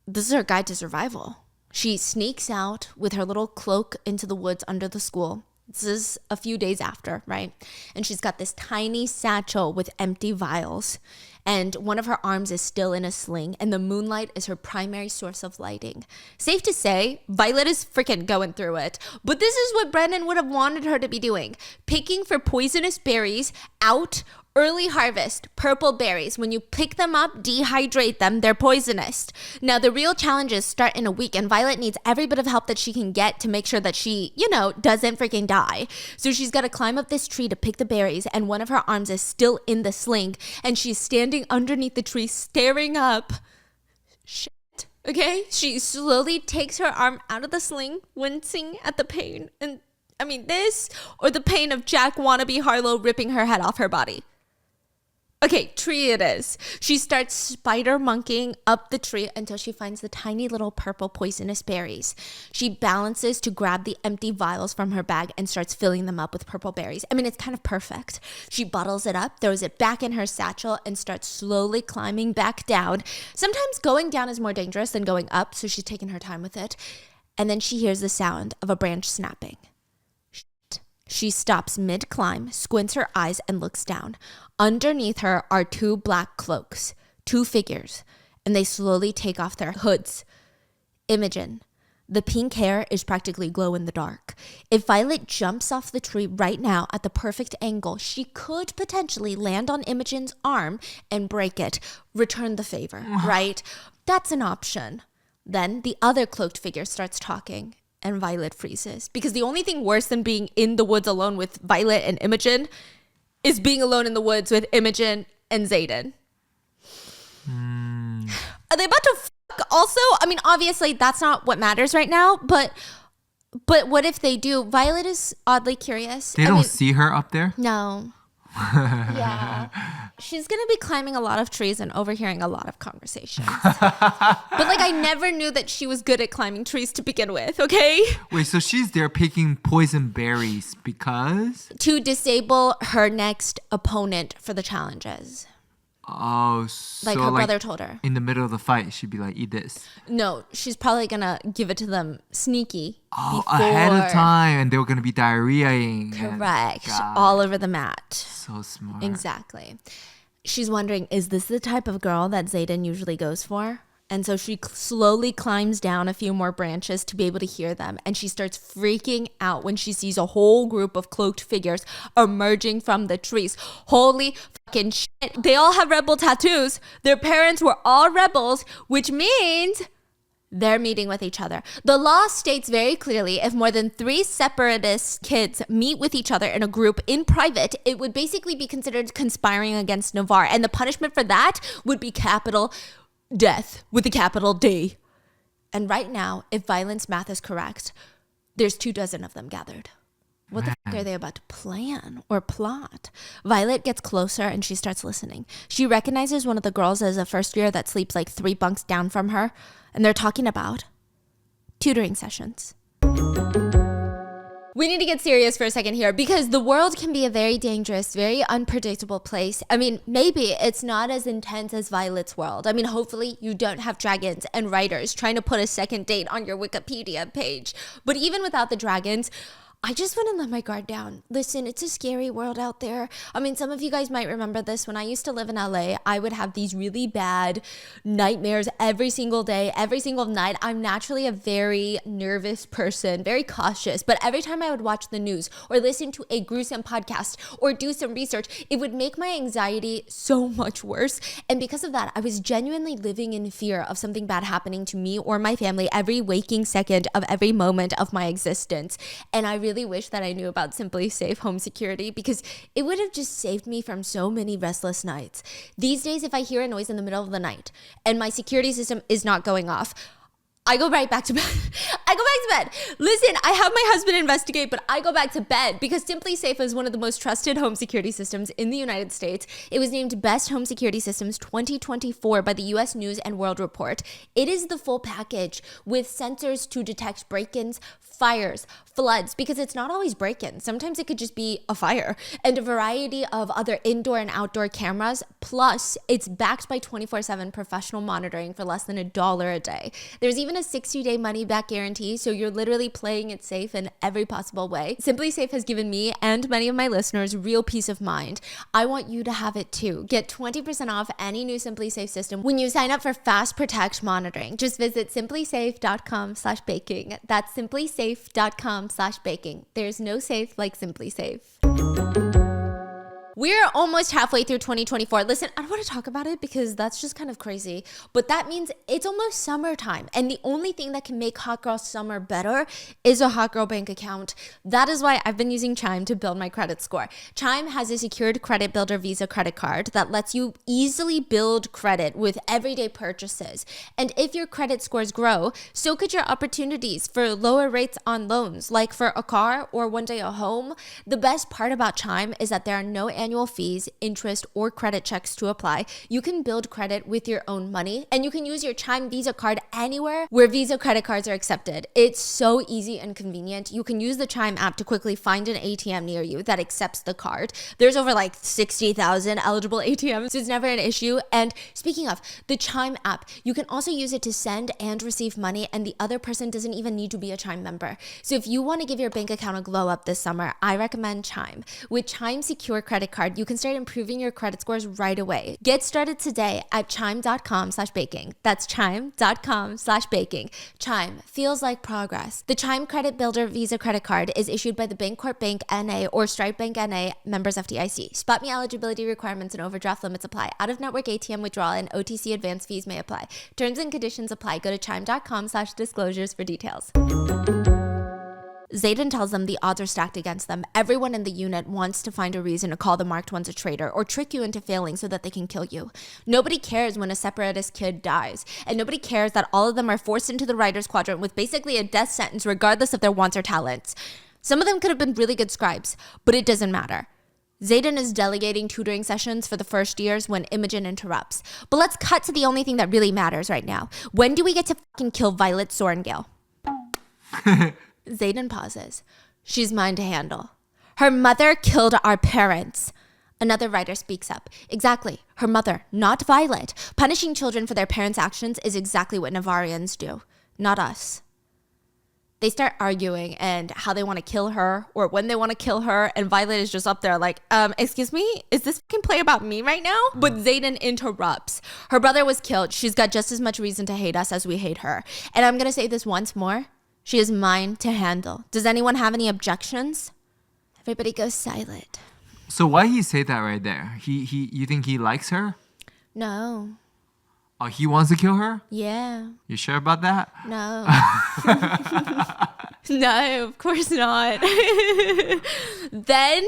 This is her guide to survival. She sneaks out with her little cloak into the woods under the school. This is a few days after, right? And she's got this tiny satchel with empty vials. And one of her arms is still in a sling. And the moonlight is her primary source of lighting. Safe to say, Violet is freaking going through it. But this is what Brennan would have wanted her to be doing. Picking for poisonous berries out early harvest, purple berries. When you pick them up, dehydrate them, they're poisonous. Now, the real challenges start in a week, and Violet needs every bit of help that she can get to make sure that she, doesn't freaking die. So she's got to climb up this tree to pick the berries, and one of her arms is still in the sling, and she's standing underneath the tree staring up. Shit. Okay? She slowly takes her arm out of the sling, wincing at the pain. And, this or the pain of Jack wannabe Harlow ripping her head off her body. Okay, tree it is. She starts spider monkeying up the tree until she finds the tiny little purple poisonous berries. She balances to grab the empty vials from her bag and starts filling them up with purple berries. It's kind of perfect. She bottles it up, throws it back in her satchel, and starts slowly climbing back down. Sometimes going down is more dangerous than going up, so she's taking her time with it. And then she hears the sound of a branch snapping. She stops mid-climb, squints her eyes, and looks down. Underneath her are 2 black cloaks, 2 figures, and they slowly take off their hoods. Imogen. The pink hair is practically glow in the dark. If Violet jumps off the tree right now at the perfect angle, she could potentially land on Imogen's arm and break it. Return the favor, right? That's an option. Then the other cloaked figure starts talking. And Violet freezes. Because the only thing worse than being in the woods alone with Violet and Imogen is being alone in the woods with Imogen and Xaden. Are they about to fuck also? Obviously that's not what matters right now, but what if they do? Violet is oddly curious. They don't see her up there? No. Yeah. She's going to be climbing a lot of trees and overhearing a lot of conversations. But I never knew that she was good at climbing trees to begin with, okay? Wait, so she's there picking poison berries because? To disable her next opponent for the challenges. Oh, so her brother told her. In the middle of the fight, she'd be like, eat this. No, she's probably going to give it to them sneaky. Ahead of time, and they were going to be diarrheaing. Correct. All over the mat. So smart. Exactly. She's wondering, is this the type of girl that Xaden usually goes for? And so she slowly climbs down a few more branches to be able to hear them. And she starts freaking out when she sees a whole group of cloaked figures emerging from the trees. Holy fucking shit. They all have rebel tattoos. Their parents were all rebels, which means they're meeting with each other. The law states very clearly if more than 3 separatist kids meet with each other in a group in private, it would basically be considered conspiring against Navarre. And the punishment for that would be capital death with a capital D. And right now, if Violet's math is correct, there's 24 of them gathered. What the fuck are they about to plan or plot? Violet gets closer and she starts listening. She recognizes one of the girls as a first year that sleeps like 3 bunks down from her. And they're talking about tutoring sessions. We need to get serious for a second here because the world can be a very dangerous, very unpredictable place. I mean, maybe it's not as intense as Violet's world. I mean, hopefully you don't have dragons and writers trying to put a second date on your Wikipedia page. But even without the dragons, I just wouldn't let my guard down. Listen, it's a scary world out there. I mean, some of you guys might remember this. When I used to live in LA, I would have these really bad nightmares every single day, every single night. I'm naturally a very nervous person, very cautious. But every time I would watch the news or listen to a gruesome podcast or do some research, it would make my anxiety so much worse. And because of that, I was genuinely living in fear of something bad happening to me or my family every waking second of every moment of my existence. And I really wish that I knew about Simply Safe home security because it would have just saved me from so many restless nights. These days, if I hear a noise in the middle of the night and my security system is not going off, I go right back to bed. Listen, I have my husband investigate, but I go back to bed because Simply Safe is one of the most trusted home security systems in the United States. It was named Best Home Security Systems 2024 by the US News and World Report. It is the full package with sensors to detect break-ins, fires, floods, because it's not always break-ins. Sometimes it could just be a fire, and a variety of other indoor and outdoor cameras. Plus, it's backed by 24/7 professional monitoring for less than $1 a day. There's even a 60-day money-back guarantee, so you're literally playing it safe in every possible way. Simply Safe has given me and many of my listeners real peace of mind. I want you to have it too. Get 20% off any new Simply Safe system when you sign up for Fast Protect monitoring. Just visit simplysafe.com/baking. That's simplysafe.com/baking. There's no safe like Simply Safe. We're almost halfway through 2024. Listen, I don't want to talk about it because that's just kind of crazy, but that means it's almost summertime. And the only thing that can make Hot Girl Summer better is a Hot Girl bank account. That is why I've been using Chime to build my credit score. Chime has a secured credit builder Visa credit card that lets you easily build credit with everyday purchases. And if your credit scores grow, so could your opportunities for lower rates on loans, like for a car or one day a home. The best part about Chime is that there are no annual fees, interest, or credit checks to apply. You can build credit with your own money, and you can use your Chime Visa card anywhere where Visa credit cards are accepted. It's so easy and convenient. You can use the Chime app to quickly find an ATM near you that accepts the card. There's over like 60,000 eligible ATMs, so it's never an issue. And speaking of the Chime app, you can also use it to send and receive money, and the other person doesn't even need to be a Chime member. So if you want to give your bank account a glow up this summer, I recommend Chime. With Chime Secure Credit Card, you can start improving your credit scores right away. Get started today at chime.com/baking. That's chime.com/baking. Chime feels like progress. The Chime Credit Builder Visa Credit Card is issued by the Bancorp Bank NA or Stripe Bank NA, members FDIC. Spot me eligibility requirements and overdraft limits apply. Out-of-network ATM withdrawal and OTC advance fees may apply. Terms and conditions apply. Go to chime.com/disclosures for details. Xaden tells them the odds are stacked against them. Everyone in the unit wants to find a reason to call the marked ones a traitor or trick you into failing so that they can kill you. Nobody cares when a separatist kid dies, and nobody cares that all of them are forced into the writer's quadrant with basically a death sentence regardless of their wants or talents. Some of them could have been really good scribes, but it doesn't matter. Xaden is delegating tutoring sessions for the first years when Imogen interrupts. But let's cut to the only thing that really matters right now. When do we get to fucking kill Violet Sorengale? Xaden pauses. She's mine to handle. Her mother killed our parents. Another writer speaks up. Exactly. Her mother, not Violet. Punishing children for their parents' actions is exactly what Navarians do, not us. They start arguing and how they want to kill her or when they want to kill her. And Violet is just up there like, excuse me, is this fucking play about me right now? But Xaden interrupts. Her brother was killed. She's got just as much reason to hate us as we hate her. And I'm going to say this once more. She is mine to handle. Does anyone have any objections? Everybody goes silent. So why he say that right there? You think he likes her? No. Oh, he wants to kill her? Yeah. You sure about that? No. No, of course not. Then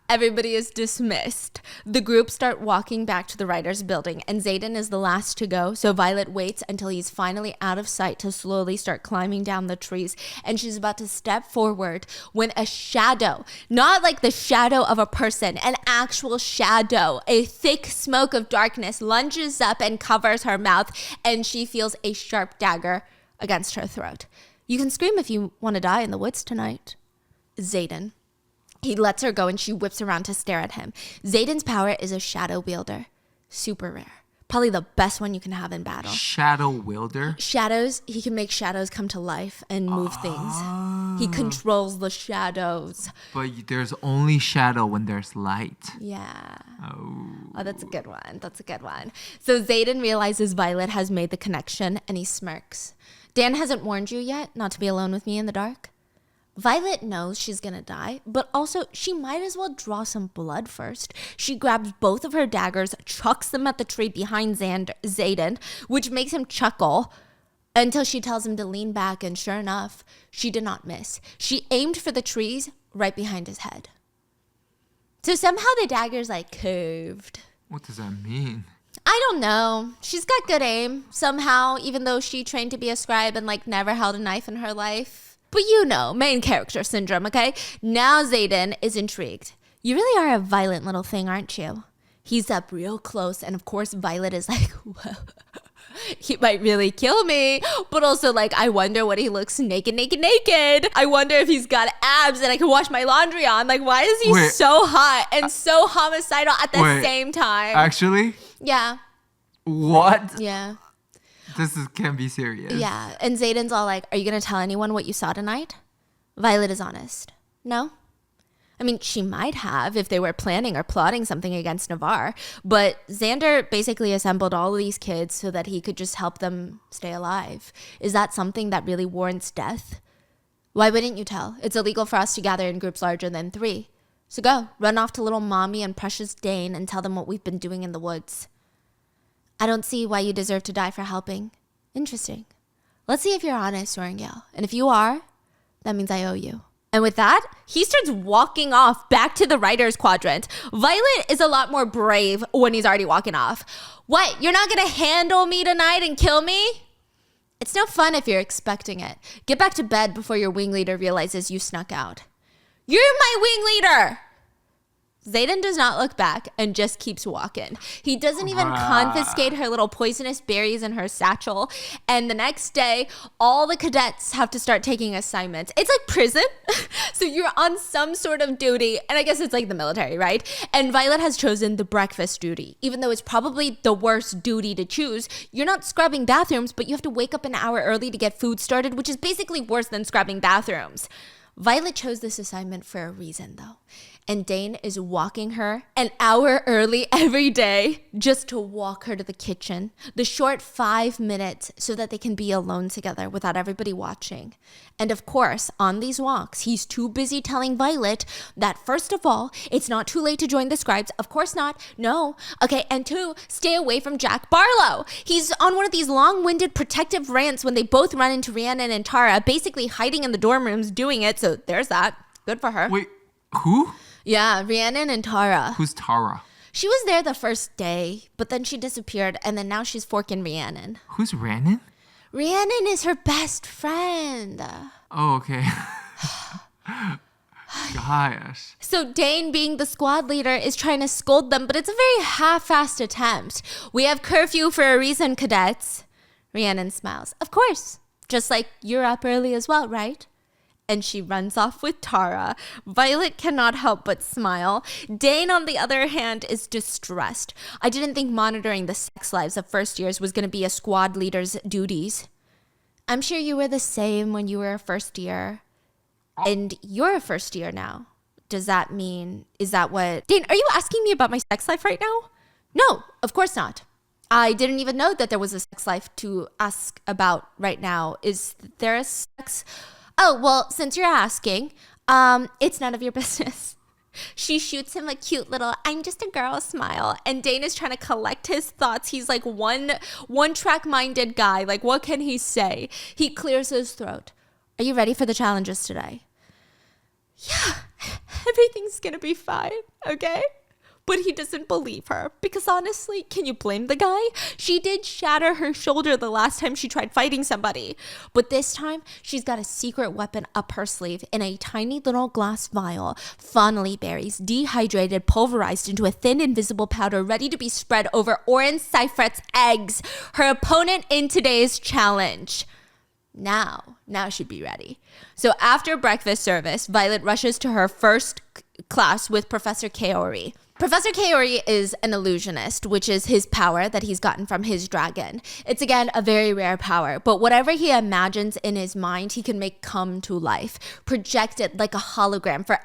Everybody is dismissed. The group start walking back to the writer's building, and Xaden is the last to go, so Violet waits until he's finally out of sight to slowly start climbing down the trees, and she's about to step forward when a shadow, not like the shadow of a person, an actual shadow, a thick smoke of darkness lunges up and covers her mouth, and she feels a sharp dagger against her throat. You can scream if you want to die in the woods tonight. Xaden. He lets her go and she whips around to stare at him. Xaden's power is a shadow wielder. Super rare. Probably the best one you can have in battle. Shadow wielder? Shadows, he can make shadows come to life and move things. He controls the shadows. But there's only shadow when there's light. Yeah. Oh, that's a good one. That's a good one. So Xaden realizes Violet has made the connection and he smirks. Dan hasn't warned you yet not to be alone with me in the dark? Violet knows she's gonna die, but also she might as well draw some blood first. She grabs both of her daggers, chucks them at the tree behind Xaden, which makes him chuckle until she tells him to lean back, and sure enough, she did not miss. She aimed for the trees right behind his head. So somehow the daggers curved. What does that mean? I don't know. She's got good aim somehow, even though she trained to be a scribe and never held a knife in her life. But main character syndrome, okay? Now Xaden is intrigued. You really are a violent little thing, aren't you? He's up real close, and of course Violet is like, whoa, he might really kill me. But also I wonder what he looks naked. I wonder if he's got abs and I can wash my laundry on. Why is he so hot and so homicidal at the same time? Actually? Yeah. What? Yeah. Can be serious. Yeah, and Xaden's all like, are you going to tell anyone what you saw tonight? Violet is honest. No? I mean, she might have if they were planning or plotting something against Navarre, but Xander basically assembled all of these kids so that he could just help them stay alive. Is that something that really warrants death? Why wouldn't you tell? It's illegal for us to gather in groups larger than 3. So go, run off to little mommy and precious Dane and tell them what we've been doing in the woods. I don't see why you deserve to die for helping. Interesting. Let's see if you're honest, Orangel. And if you are, that means I owe you. And with that, he starts walking off back to the writer's quadrant. Violet is a lot more brave when he's already walking off. What? You're not going to handle me tonight and kill me? It's no fun if you're expecting it. Get back to bed before your wing leader realizes you snuck out. You're my wing leader! Xaden does not look back and just keeps walking. He doesn't even confiscate her little poisonous berries in her satchel. And the next day, all the cadets have to start taking assignments. It's like prison. So you're on some sort of duty. And I guess it's like the military, right? And Violet has chosen the breakfast duty. Even though it's probably the worst duty to choose. You're not scrubbing bathrooms, but you have to wake up an hour early to get food started, which is basically worse than scrubbing bathrooms. Violet chose this assignment for a reason, though. And Dane is walking her an hour early every day just to walk her to the kitchen. The short 5 minutes so that they can be alone together without everybody watching. And of course, on these walks, he's too busy telling Violet that first of all, it's not too late to join the scribes. Of course not. No. Okay. And 2, stay away from Jack Barlow. He's on one of these long-winded protective rants when they both run into Rhiannon and Tara, basically hiding in the dorm rooms doing it. So there's that. Good for her. Wait, who? Yeah, Rhiannon and Tara. Who's Tara? She was there the first day, but then she disappeared, and then now she's forking Rhiannon. Who's Rhiannon? Rhiannon is her best friend. Oh, okay. Gosh. So Dane, being the squad leader, is trying to scold them, but it's a very half-assed attempt. We have curfew for a reason, cadets. Rhiannon smiles. Of course. Just like you're up early as well, right? And she runs off with Tara. Violet cannot help but smile. Dane, on the other hand, is distressed. I didn't think monitoring the sex lives of first years was going to be a squad leader's duties. I'm sure you were the same when you were a first year. And you're a first year now. Does that mean, is that what... Dane, are you asking me about my sex life right now? No, of course not. I didn't even know that there was a sex life to ask about right now. Is there a sex... Oh, well, since you're asking, it's none of your business. She shoots him a cute little, I'm just a girl smile. And Dane is trying to collect his thoughts. He's like one-track-minded guy. Like, what can he say? He clears his throat. Are you ready for the challenges today? Yeah, everything's gonna be fine, okay? But he doesn't believe her because honestly, can you blame the guy? She did shatter her shoulder the last time she tried fighting somebody. But this time, she's got a secret weapon up her sleeve in a tiny little glass vial. Funnily berries, dehydrated, pulverized into a thin invisible powder ready to be spread over Orin Seifried's eggs, her opponent in today's challenge. Now she'd be ready. So after breakfast service, Violet rushes to her first class with Professor Kaori. Professor Kaori is an illusionist, which is his power that he's gotten from his dragon. It's again a very rare power, but whatever he imagines in his mind, he can make come to life, project it like a hologram for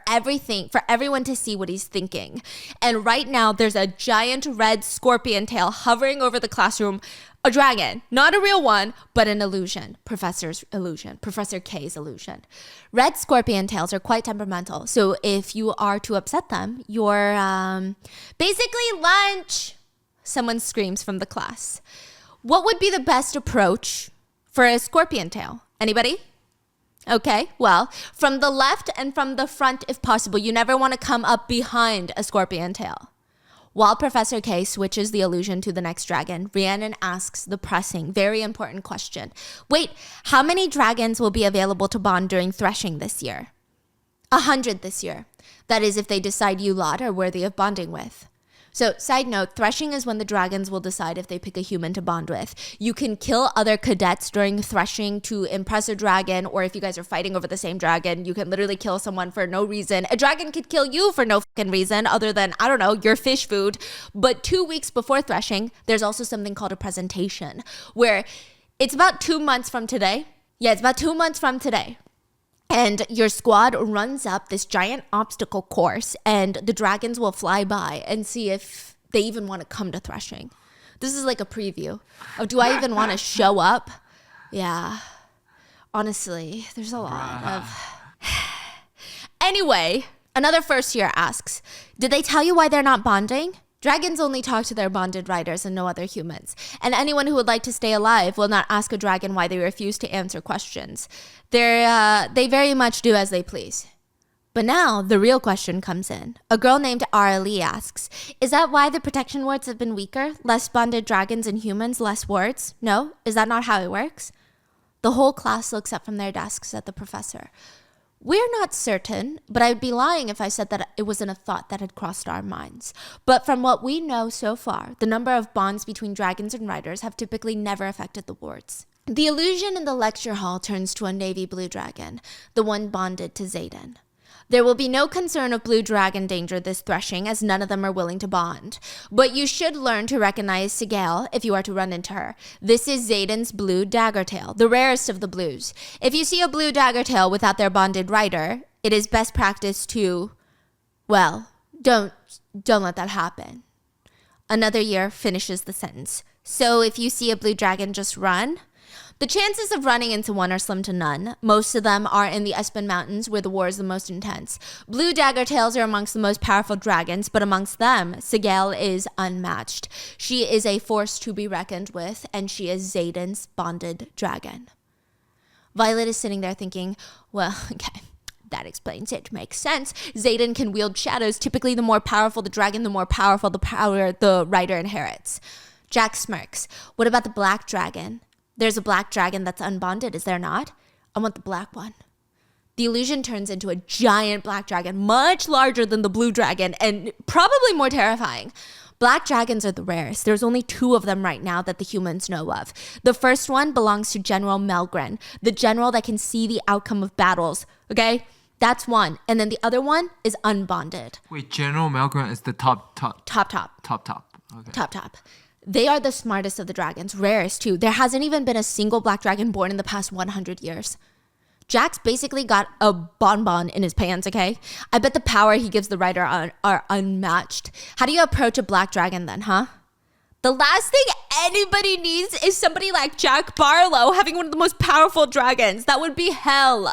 everyone to see what he's thinking. And right now, there's a giant red scorpion tail hovering over the classroom. A dragon, not a real one, but an illusion. Professor's illusion. Professor K's illusion. Red scorpion tails are quite temperamental. So if you are to upset them, you're basically lunch. Someone screams from the class. What would be the best approach for a scorpion tail? Anybody? Okay, well, from the left and from the front if possible. You never want to come up behind a scorpion tail. While Professor K switches the illusion to the next dragon, Rhiannon asks the pressing, very important question. Wait, how many dragons will be available to bond during threshing this year? 100 this year. That is if they decide you lot are worthy of bonding with. So, side note, threshing is when the dragons will decide if they pick a human to bond with. You can kill other cadets during threshing to impress a dragon, or if you guys are fighting over the same dragon, you can literally kill someone for no reason. A dragon could kill you for no fucking reason other than, I don't know, your fish food. But 2 weeks before threshing, there's also something called a presentation, where it's about 2 months from today. Yeah, it's about 2 months from today. And your squad runs up this giant obstacle course and the dragons will fly by and see if they even want to come to threshing. This is like a preview of, do I even want to show up? Yeah. Honestly, there's a lot of... Anyway, another first year asks, did they tell you why they're not bonding? Dragons only talk to their bonded riders and no other humans. And anyone who would like to stay alive will not ask a dragon why they refuse to answer questions. They very much do as they please. But now the real question comes in. A girl named Ara Lee asks, is that why the protection wards have been weaker? Less bonded dragons and humans, less wards? No? Is that not how it works? The whole class looks up from their desks at the professor. We're not certain, but I'd be lying if I said that it wasn't a thought that had crossed our minds. But from what we know so far, the number of bonds between dragons and riders have typically never affected the wards. The illusion in the lecture hall turns to a navy blue dragon, the one bonded to Xaden. There will be no concern of blue dragon danger this threshing, as none of them are willing to bond. But you should learn to recognize Sigale if you are to run into her. This is Xaden's blue daggertail, the rarest of the blues. If you see a blue daggertail without their bonded rider, it is best practice to, well, don't let that happen. Another year finishes the sentence. So if you see a blue dragon, just run. The chances of running into one are slim to none. Most of them are in the Espen Mountains, where the war is the most intense. Blue daggertails are amongst the most powerful dragons, but amongst them, Sigale is unmatched. She is a force to be reckoned with, and she is Xaden's bonded dragon. Violet is sitting there thinking, well, okay, that explains it. Makes sense. Xaden can wield shadows. Typically, the more powerful the dragon, the more powerful the power the rider inherits. Jack smirks. What about the black dragon? There's a black dragon that's unbonded, is there not? I want the black one. The illusion turns into a giant black dragon, much larger than the blue dragon and probably more terrifying. Black dragons are the rarest. There's only 2 of them right now that the humans know of. The first one belongs to General Melgren, the general that can see the outcome of battles, okay? That's one. And then the other one is unbonded. Wait, General Melgren is the top. Okay. Top. They are the smartest of the dragons, rarest too. There hasn't even been a single black dragon born in the past 100 years. Jack's basically got a bonbon in his pants, okay? I bet the power he gives the rider are unmatched. How do you approach a black dragon then, huh? The last thing anybody needs is somebody like Jack Barlow having one of the most powerful dragons. That would be hell.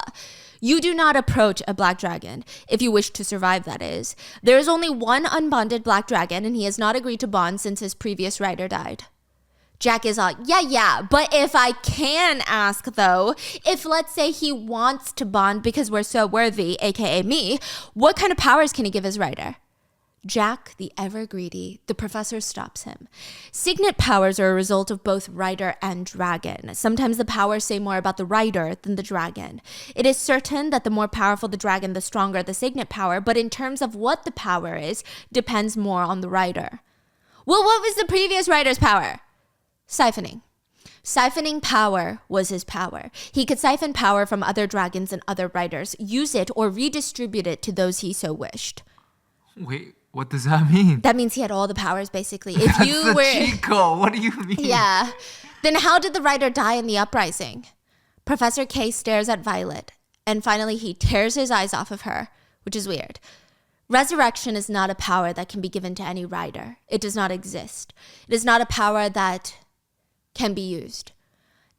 You do not approach a black dragon, if you wish to survive, that is. There is only one unbonded black dragon, and he has not agreed to bond since his previous rider died. Jack is all, yeah, but if I can ask though, if let's say he wants to bond because we're so worthy, aka me, what kind of powers can he give his rider? Jack, the ever greedy, the professor stops him. Signet powers are a result of both rider and dragon. Sometimes the powers say more about the rider than the dragon. It is certain that the more powerful the dragon, the stronger the signet power, but in terms of what the power is, depends more on the rider. Well, what was the previous rider's power? Siphoning. Siphoning power was his power. He could siphon power from other dragons and other riders, use it or redistribute it to those he so wished. Wait, what does that mean? That means he had all the powers, basically. If That's you a were cheat code. What do you mean? Yeah. Then how did the rider die in the uprising? Professor K stares at Violet, and finally he tears his eyes off of her, which is weird. Resurrection is not a power that can be given to any rider. It does not exist. It is not a power that can be used.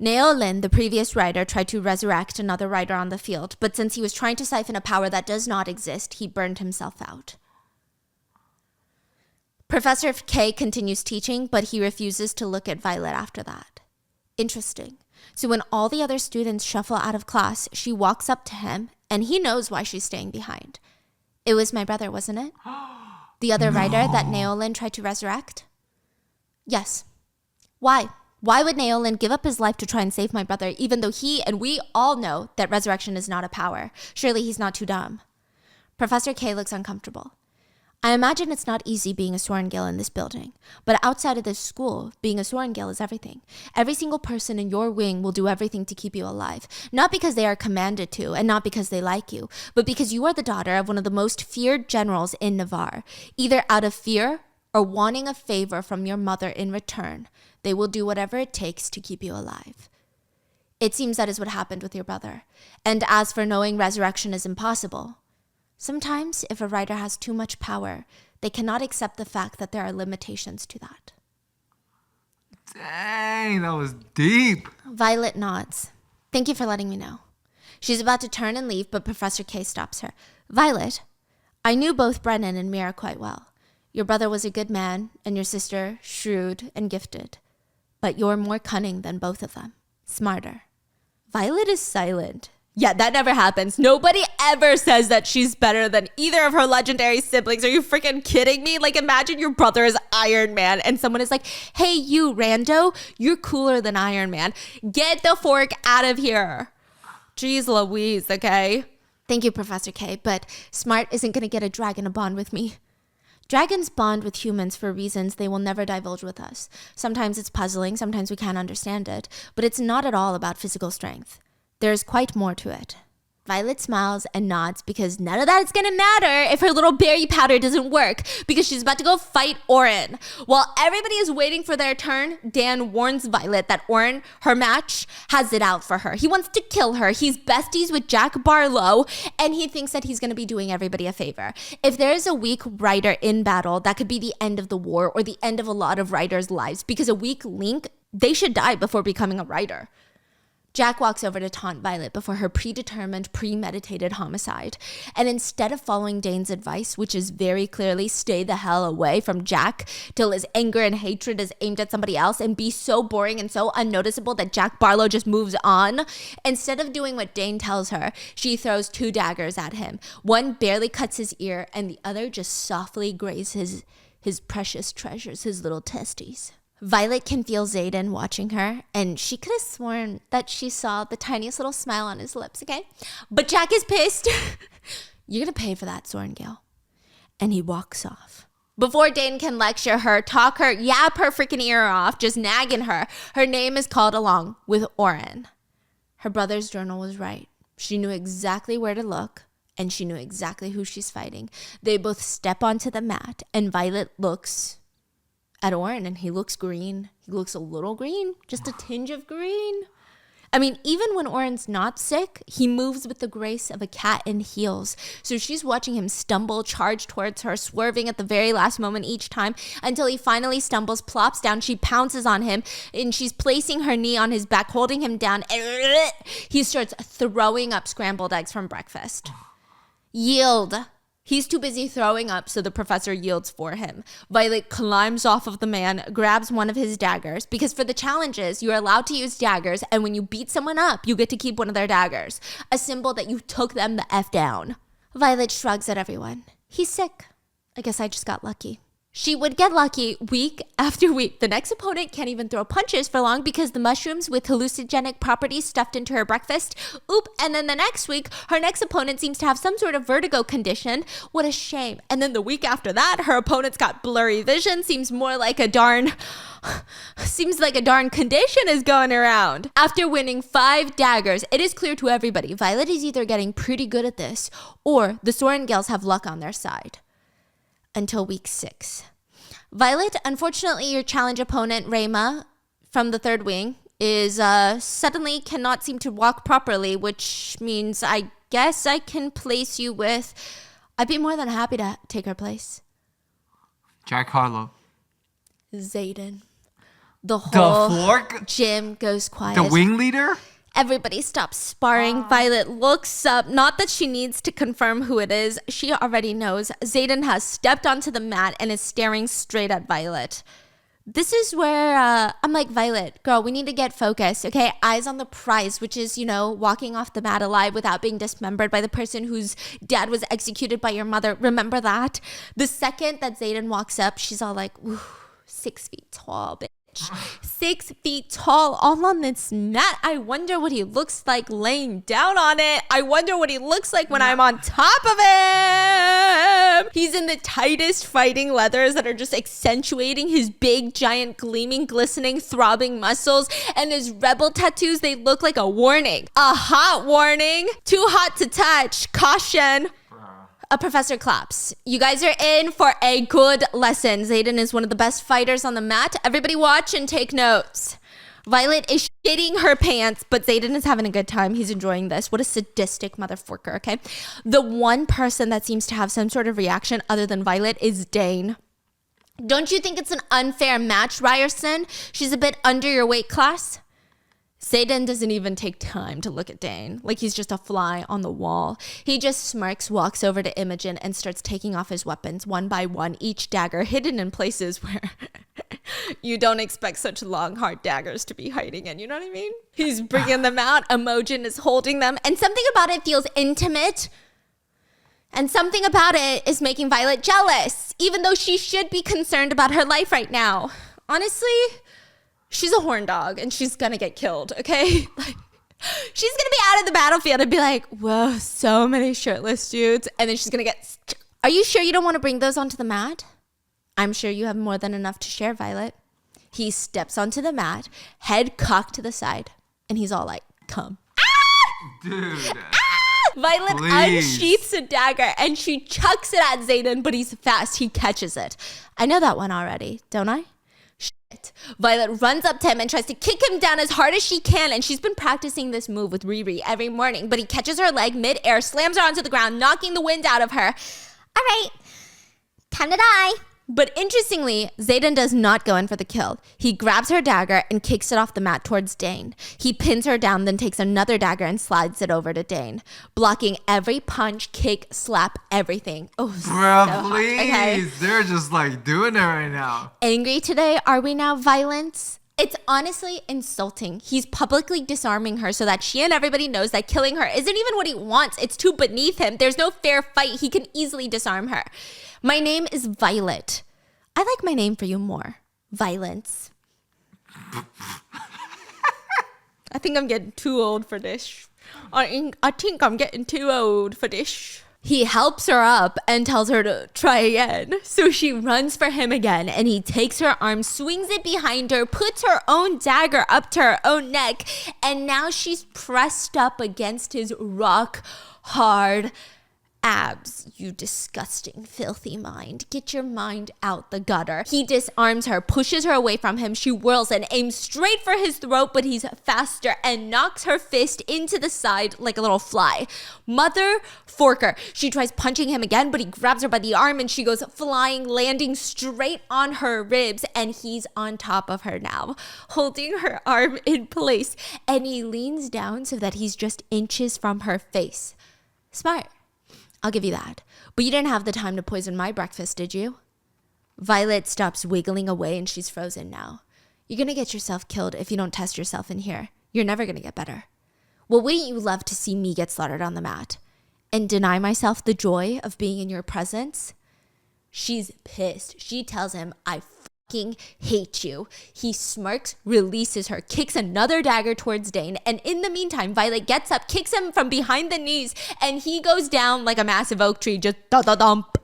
Neolin, the previous rider, tried to resurrect another rider on the field, but since he was trying to siphon a power that does not exist, he burned himself out. Professor K continues teaching, but he refuses to look at Violet after that. Interesting. So when all the other students shuffle out of class, she walks up to him, and he knows why she's staying behind. It was my brother, wasn't it? The other rider that Neolin tried to resurrect? Yes. Why? Why would Neolin give up his life to try and save my brother, even though he and we all know that resurrection is not a power? Surely he's not too dumb. Professor K looks uncomfortable. I imagine it's not easy being a Sorrengail in this building, but outside of this school, being a Sorrengail is everything. Every single person in your wing will do everything to keep you alive, not because they are commanded to, and not because they like you, but because you are the daughter of one of the most feared generals in Navarre. Either out of fear or wanting a favor from your mother in return, they will do whatever it takes to keep you alive. It seems that is what happened with your brother. And as for knowing resurrection is impossible, sometimes if a rider has too much power, they cannot accept the fact that there are limitations to that. Dang, that was deep. Violet nods. Thank you for letting me know. She's about to turn and leave, but Professor K stops her. Violet, I knew both Brennan and Mira quite well. Your brother was a good man, and your sister shrewd and gifted. But you're more cunning than both of them. Smarter. Violet is silent. Yeah, that never happens. Nobody ever says that she's better than either of her legendary siblings. Are you freaking kidding me? Like, imagine your brother is Iron Man and someone is like, hey, you, rando, you're cooler than Iron Man. Get the fork out of here. Jeez Louise, okay? Thank you, Professor K, but Smart isn't going to get a dragon to bond with me. Dragons bond with humans for reasons they will never divulge with us. Sometimes it's puzzling, sometimes we can't understand it, but it's not at all about physical strength. There's quite more to it. Violet smiles and nods because none of that is gonna matter if her little berry powder doesn't work because she's about to go fight Orin. While everybody is waiting for their turn, Dan warns Violet that Orin, her match, has it out for her. He wants to kill her. He's besties with Jack Barlow and he thinks that he's gonna be doing everybody a favor. If there is a weak rider in battle, that could be the end of the war or the end of a lot of riders' lives because a weak link, they should die before becoming a rider. Jack walks over to taunt Violet before her predetermined, premeditated homicide. And instead of following Dane's advice, which is very clearly stay the hell away from Jack till his anger and hatred is aimed at somebody else and be so boring and so unnoticeable that Jack Barlow just moves on, instead of doing what Dane tells her, she throws 2 daggers at him. One barely cuts his ear and the other just softly grazes his precious treasures, his little testes. Violet can feel Xaden watching her, and she could have sworn that she saw the tiniest little smile on his lips, okay? But Jack is pissed. You're gonna pay for that, Sorrengail. And he walks off. Before Dane can lecture her, talk her, yap her freaking ear off, just nagging her, her name is called along with Orin. Her brother's journal was right. She knew exactly where to look, and she knew exactly who she's fighting. They both step onto the mat, and Violet looks at Orin and he looks green. He looks a little green, just a tinge of green. I mean, even when Orin's not sick, he moves with the grace of a cat in heels. So she's watching him stumble, charge towards her, swerving at the very last moment each time until he finally stumbles, plops down. She pounces on him and she's placing her knee on his back, holding him down. He starts throwing up scrambled eggs from breakfast. Yield. He's too busy throwing up, so the professor yields for him. Violet climbs off of the man, grabs one of his daggers, because for the challenges, you're allowed to use daggers, and when you beat someone up, you get to keep one of their daggers, a symbol that you took them the F down. Violet shrugs at everyone. He's sick. I guess I just got lucky. She would get lucky week after week. The next opponent can't even throw punches for long because the mushrooms with hallucinogenic properties stuffed into her breakfast. Oop, and then the next week, her next opponent seems to have some sort of vertigo condition. What a shame. And then the week after that, her opponent's got blurry vision. Seems like a darn condition is going around. After winning 5 daggers, it is clear to everybody, Violet is either getting pretty good at this or the Soren Gales have luck on their side. Until week 6. Violet, unfortunately, your challenge opponent, Rayma, from the 3rd wing, is suddenly cannot seem to walk properly, which means I guess I can place you with... I'd be more than happy to take her place. Jack Harlow. Zayden. The whole fork? gym goes quiet. The wing leader? Everybody stops sparring. Violet looks up. Not that she needs to confirm who it is. She already knows. Zayden has stepped onto the mat and is staring straight at Violet. This is where I'm like, Violet, girl, we need to get focused, okay? Eyes on the prize, which is, walking off the mat alive without being dismembered by the person whose dad was executed by your mother. Remember that? The second that Zayden walks up, she's all like, ooh, 6 feet tall, bitch. 6 feet tall, all on this mat. I wonder what he looks like laying down on it. I wonder what he looks like when I'm on top of him. He's in the tightest fighting leathers that are just accentuating his big, giant, gleaming, glistening, throbbing muscles. And his rebel tattoos, they look like a warning. A hot warning. Too hot to touch. Caution. A professor claps. You guys are in for a good lesson. Zayden is one of the best fighters on the mat. Everybody watch and take notes. Violet is shitting her pants, but Zayden is having a good time. He's enjoying this. What a sadistic motherfucker, okay? The one person that seems to have some sort of reaction other than Violet is Dane. Don't you think it's an unfair match, Ryerson? She's a bit under your weight class. Zayden doesn't even take time to look at Dane, like he's just a fly on the wall. He just smirks, walks over to Imogen, and starts taking off his weapons one by one, each dagger hidden in places where you don't expect such long, hard daggers to be hiding in, you know what I mean? He's bringing them out, Imogen is holding them, and something about it feels intimate, and something about it is making Violet jealous, even though she should be concerned about her life right now. Honestly... she's a horn dog and she's gonna get killed, okay? Like, she's gonna be out of the battlefield and be like, whoa, so many shirtless dudes. And then she's gonna get... Are you sure you don't want to bring those onto the mat? I'm sure you have more than enough to share, Violet. He steps onto the mat, head cocked to the side, and he's all like, come. Dude. Violet Please. unsheaths a dagger and she chucks it at Zayden, but he's fast. He catches it. I know that one already, don't I? Violet runs up to him and tries to kick him down as hard as she can, and she's been practicing this move with Riri every morning, but he catches her leg mid-air, slams her onto the ground, knocking the wind out of her. All right, time to die. But interestingly, Zayden does not go in for the kill. He grabs her dagger and kicks it off the mat towards Dane. He pins her down, then takes another dagger and slides it over to Dane, blocking every punch, kick, slap, everything. Oh, Bruh, so please. hot. Okay. They're just like doing it right now. Angry today? Are we now violent? It's honestly insulting. He's publicly disarming her so that she and everybody knows that killing her isn't even what he wants. It's too beneath him. There's no fair fight. He can easily disarm her. My name is Violet. I like my name for you more. Violence. I think I'm getting too old for this. I think I'm getting too old for this. He helps her up and tells her to try again. So she runs for him again, and he takes her arm, swings it behind her, puts her own dagger up to her own neck, and now she's pressed up against his rock hard abs. You disgusting, filthy mind. Get your mind out the gutter. He disarms her, pushes her away from him. She whirls and aims straight for his throat, but he's faster and knocks her fist into the side like a little fly. Mother forker. She tries punching him again, but he grabs her by the arm and she goes flying, landing straight on her ribs, and he's on top of her now, holding her arm in place, and he leans down so that he's just inches from her face. Smart. I'll give you that. But you didn't have the time to poison my breakfast, did you? Violet stops wiggling away and she's frozen now. You're going to get yourself killed if you don't test yourself in here. You're never going to get better. Well, wouldn't you love to see me get slaughtered on the mat and deny myself the joy of being in your presence? She's pissed. She tells him, I fucking hate you. He smirks, releases her, kicks another dagger towards Dane. And in the meantime, Violet gets up, kicks him from behind the knees, and he goes down like a massive oak tree, just dump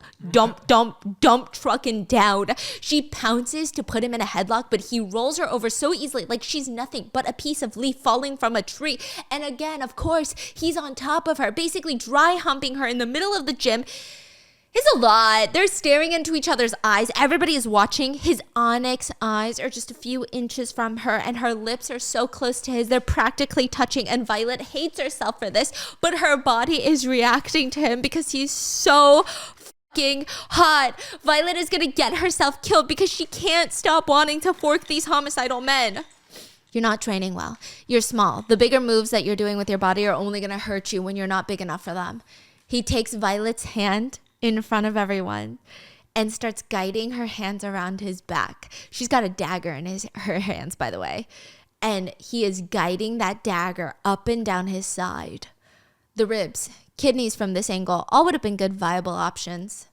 trucking down. She pounces to put him in a headlock, but he rolls her over so easily, like she's nothing but a piece of leaf falling from a tree. And again, of course, he's on top of her, basically dry humping her in the middle of the gym. It's a lot. They're staring into each other's eyes. Everybody is watching. His onyx eyes are just a few inches from her, and her lips are so close to his. They're practically touching, and Violet hates herself for this, but her body is reacting to him because he's so fucking hot. Violet is gonna get herself killed because she can't stop wanting to fork these homicidal men. You're not training well. You're small. The bigger moves that you're doing with your body are only gonna hurt you when you're not big enough for them. He takes Violet's hand in front of everyone and starts guiding her hands around his back. She's got a dagger in her hands, by the way. And he is guiding that dagger up and down his side. The ribs, kidneys from this angle, all would have been good viable options.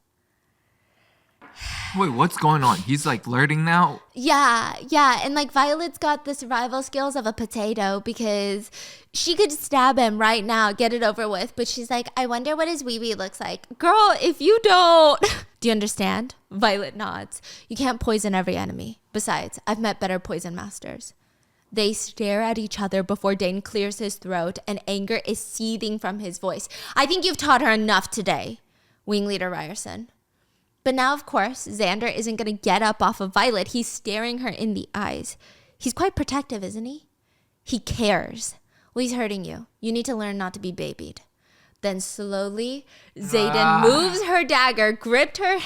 Wait, what's going on? He's like flirting now? Yeah. And like Violet's got the survival skills of a potato because she could stab him right now, get it over with. But she's like, I wonder what his wee-wee looks like. Girl, if you don't. Do you understand? Violet nods. You can't poison every enemy. Besides, I've met better poison masters. They stare at each other before Dane clears his throat and anger is seething from his voice. I think you've taught her enough today, Wing Leader Ryerson. But now, of course, Xander isn't going to get up off of Violet. He's staring her in the eyes. He's quite protective, isn't he? He cares. Well, he's hurting you. You need to learn not to be babied. Then slowly, Xaden moves her dagger, grips her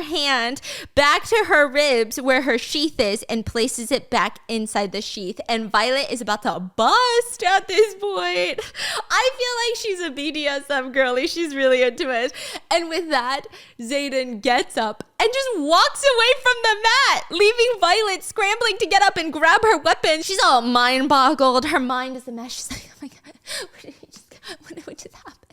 hand back to her ribs where her sheath is and places it back inside the sheath. And Violet is about to bust at this point. I feel like she's a BDSM girly. She's really into it. And with that, Xaden gets up and just walks away from the mat, leaving Violet scrambling to get up and grab her weapon. She's all mind-boggled. Her mind is a mess. She's like, oh my God, what just happened?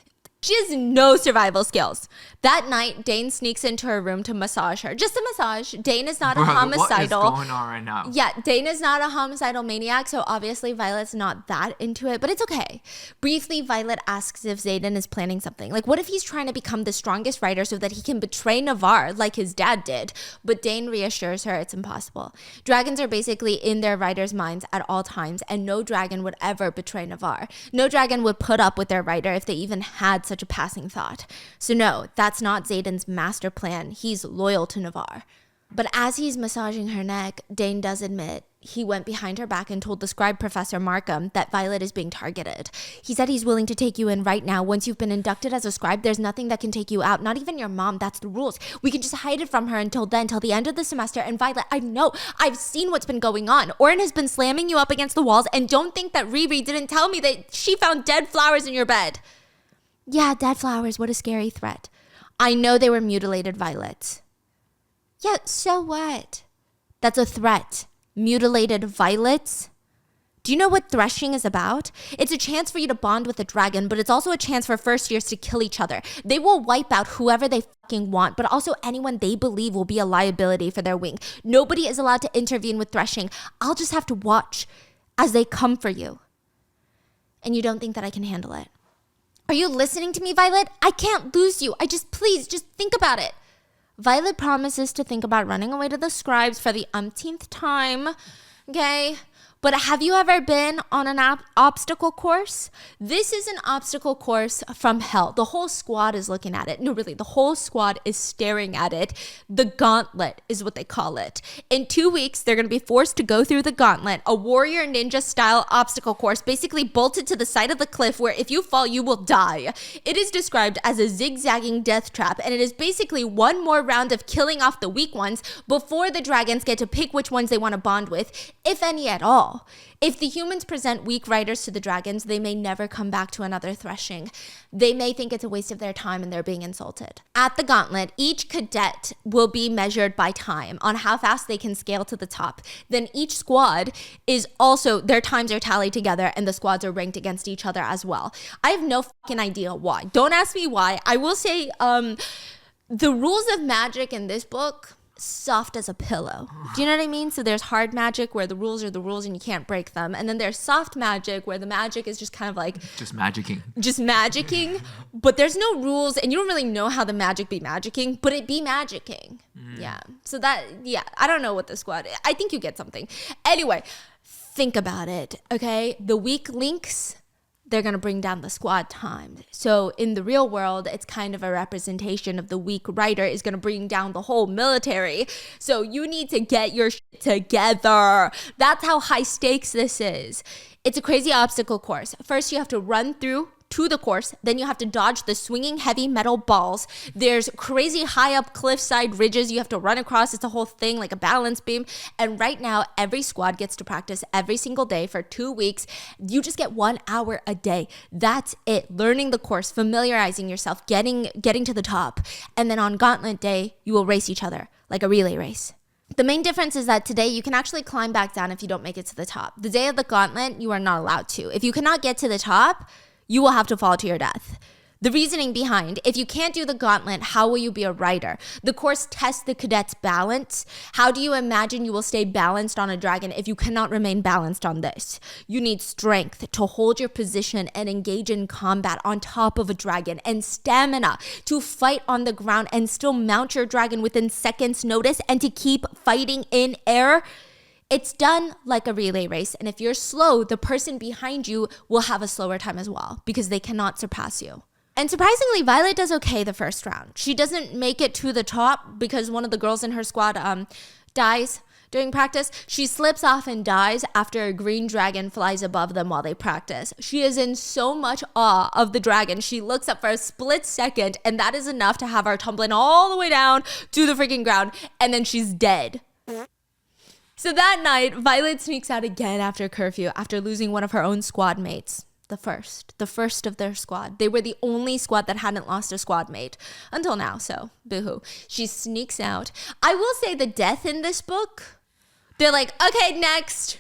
She has no survival skills. That night, Dane sneaks into her room to massage her. Just a massage. Dane is not a homicidal. What is going on right now? Yeah, Dane is not a homicidal maniac, so obviously Violet's not that into it, but it's okay. Briefly, Violet asks if Xaden is planning something. Like, what if he's trying to become the strongest rider so that he can betray Navarre like his dad did? But Dane reassures her it's impossible. Dragons are basically in their riders' minds at all times, and no dragon would ever betray Navarre. No dragon would put up with their rider if they even had such a passing thought. So no, that's not Xaden's master plan. He's loyal to Navarre. But as he's massaging her neck, Dane does admit he went behind her back and told the scribe Professor Markham that Violet is being targeted. He said he's willing to take you in right now. Once you've been inducted as a scribe, there's nothing that can take you out. Not even your mom. That's the rules. We can just hide it from her until then, till the end of the semester. And Violet, I know. I've seen what's been going on. Orin has been slamming you up against the walls. And don't think that Riri didn't tell me that she found dead flowers in your bed. Yeah, dead flowers. What a scary threat. I know they were mutilated violets. Yeah, so what? That's a threat. Mutilated violets? Do you know what threshing is about? It's a chance for you to bond with a dragon, but it's also a chance for first years to kill each other. They will wipe out whoever they fucking want, but also anyone they believe will be a liability for their wing. Nobody is allowed to intervene with threshing. I'll just have to watch as they come for you. And you don't think that I can handle it? Are you listening to me, Violet? I can't lose you. Please, just think about it. Violet promises to think about running away to the scribes for the umpteenth time. Okay? But have you ever been on an obstacle course? This is an obstacle course from hell. The whole squad is looking at it. No, really, the whole squad is staring at it. The gauntlet is what they call it. In 2 weeks, they're going to be forced to go through the gauntlet, a warrior ninja style obstacle course, basically bolted to the side of the cliff where if you fall, you will die. It is described as a zigzagging death trap, and it is basically one more round of killing off the weak ones before the dragons get to pick which ones they want to bond with, if any at all. all. If the humans present weak riders to the dragons, they may never come back to another threshing. They may think it's a waste of their time and they're being insulted. At the gauntlet, each cadet will be measured by time on how fast they can scale to the top. Then each squad is also, their times are tallied together and the squads are ranked against each other as well. I have no fucking idea why. Don't ask me why. I will say the rules of magic in this book, soft as a pillow. Do you know what I mean? So there's hard magic where the rules are the rules and you can't break them. And then there's soft magic where the magic is just kind of like... Just magicking. But there's no rules and you don't really know how the magic be magicking, but it be magicking. Yeah. So I don't know what the squad... I think you get something. Anyway, think about it, okay? The weak links... they're going to bring down the squad time. So in the real world, it's kind of a representation of the weak rider is going to bring down the whole military. So you need to get your shit together. That's how high stakes this is. It's a crazy obstacle course. First, you have to run through to the course. Then you have to dodge the swinging heavy metal balls. There's crazy high up cliffside ridges you have to run across. It's a whole thing like a balance beam. And right now, every squad gets to practice every single day for 2 weeks. You just get 1 hour a day. That's it. Learning the course, familiarizing yourself, getting to the top. And then on gauntlet day, you will race each other like a relay race. The main difference is that today you can actually climb back down if you don't make it to the top. The day of the gauntlet, you are not allowed to. If you cannot get to the top, you will have to fall to your death. The reasoning behind, if you can't do the gauntlet, how will you be a rider? The course tests the cadet's balance. How do you imagine you will stay balanced on a dragon if you cannot remain balanced on this? You need strength to hold your position and engage in combat on top of a dragon, and stamina to fight on the ground and still mount your dragon within seconds' notice and to keep fighting in air. It's done like a relay race, and if you're slow, the person behind you will have a slower time as well because they cannot surpass you. And surprisingly, Violet does okay the first round. She doesn't make it to the top because one of the girls in her squad dies during practice. She slips off and dies after a green dragon flies above them while they practice. She is in so much awe of the dragon. She looks up for a split second, and that is enough to have her tumbling all the way down to the freaking ground, and then she's dead. So that night, Violet sneaks out again after curfew after losing one of her own squad mates. The first of their squad. They were the only squad that hadn't lost a squad mate until now, so boo-hoo. She sneaks out. I will say the death in this book, they're like, okay, next.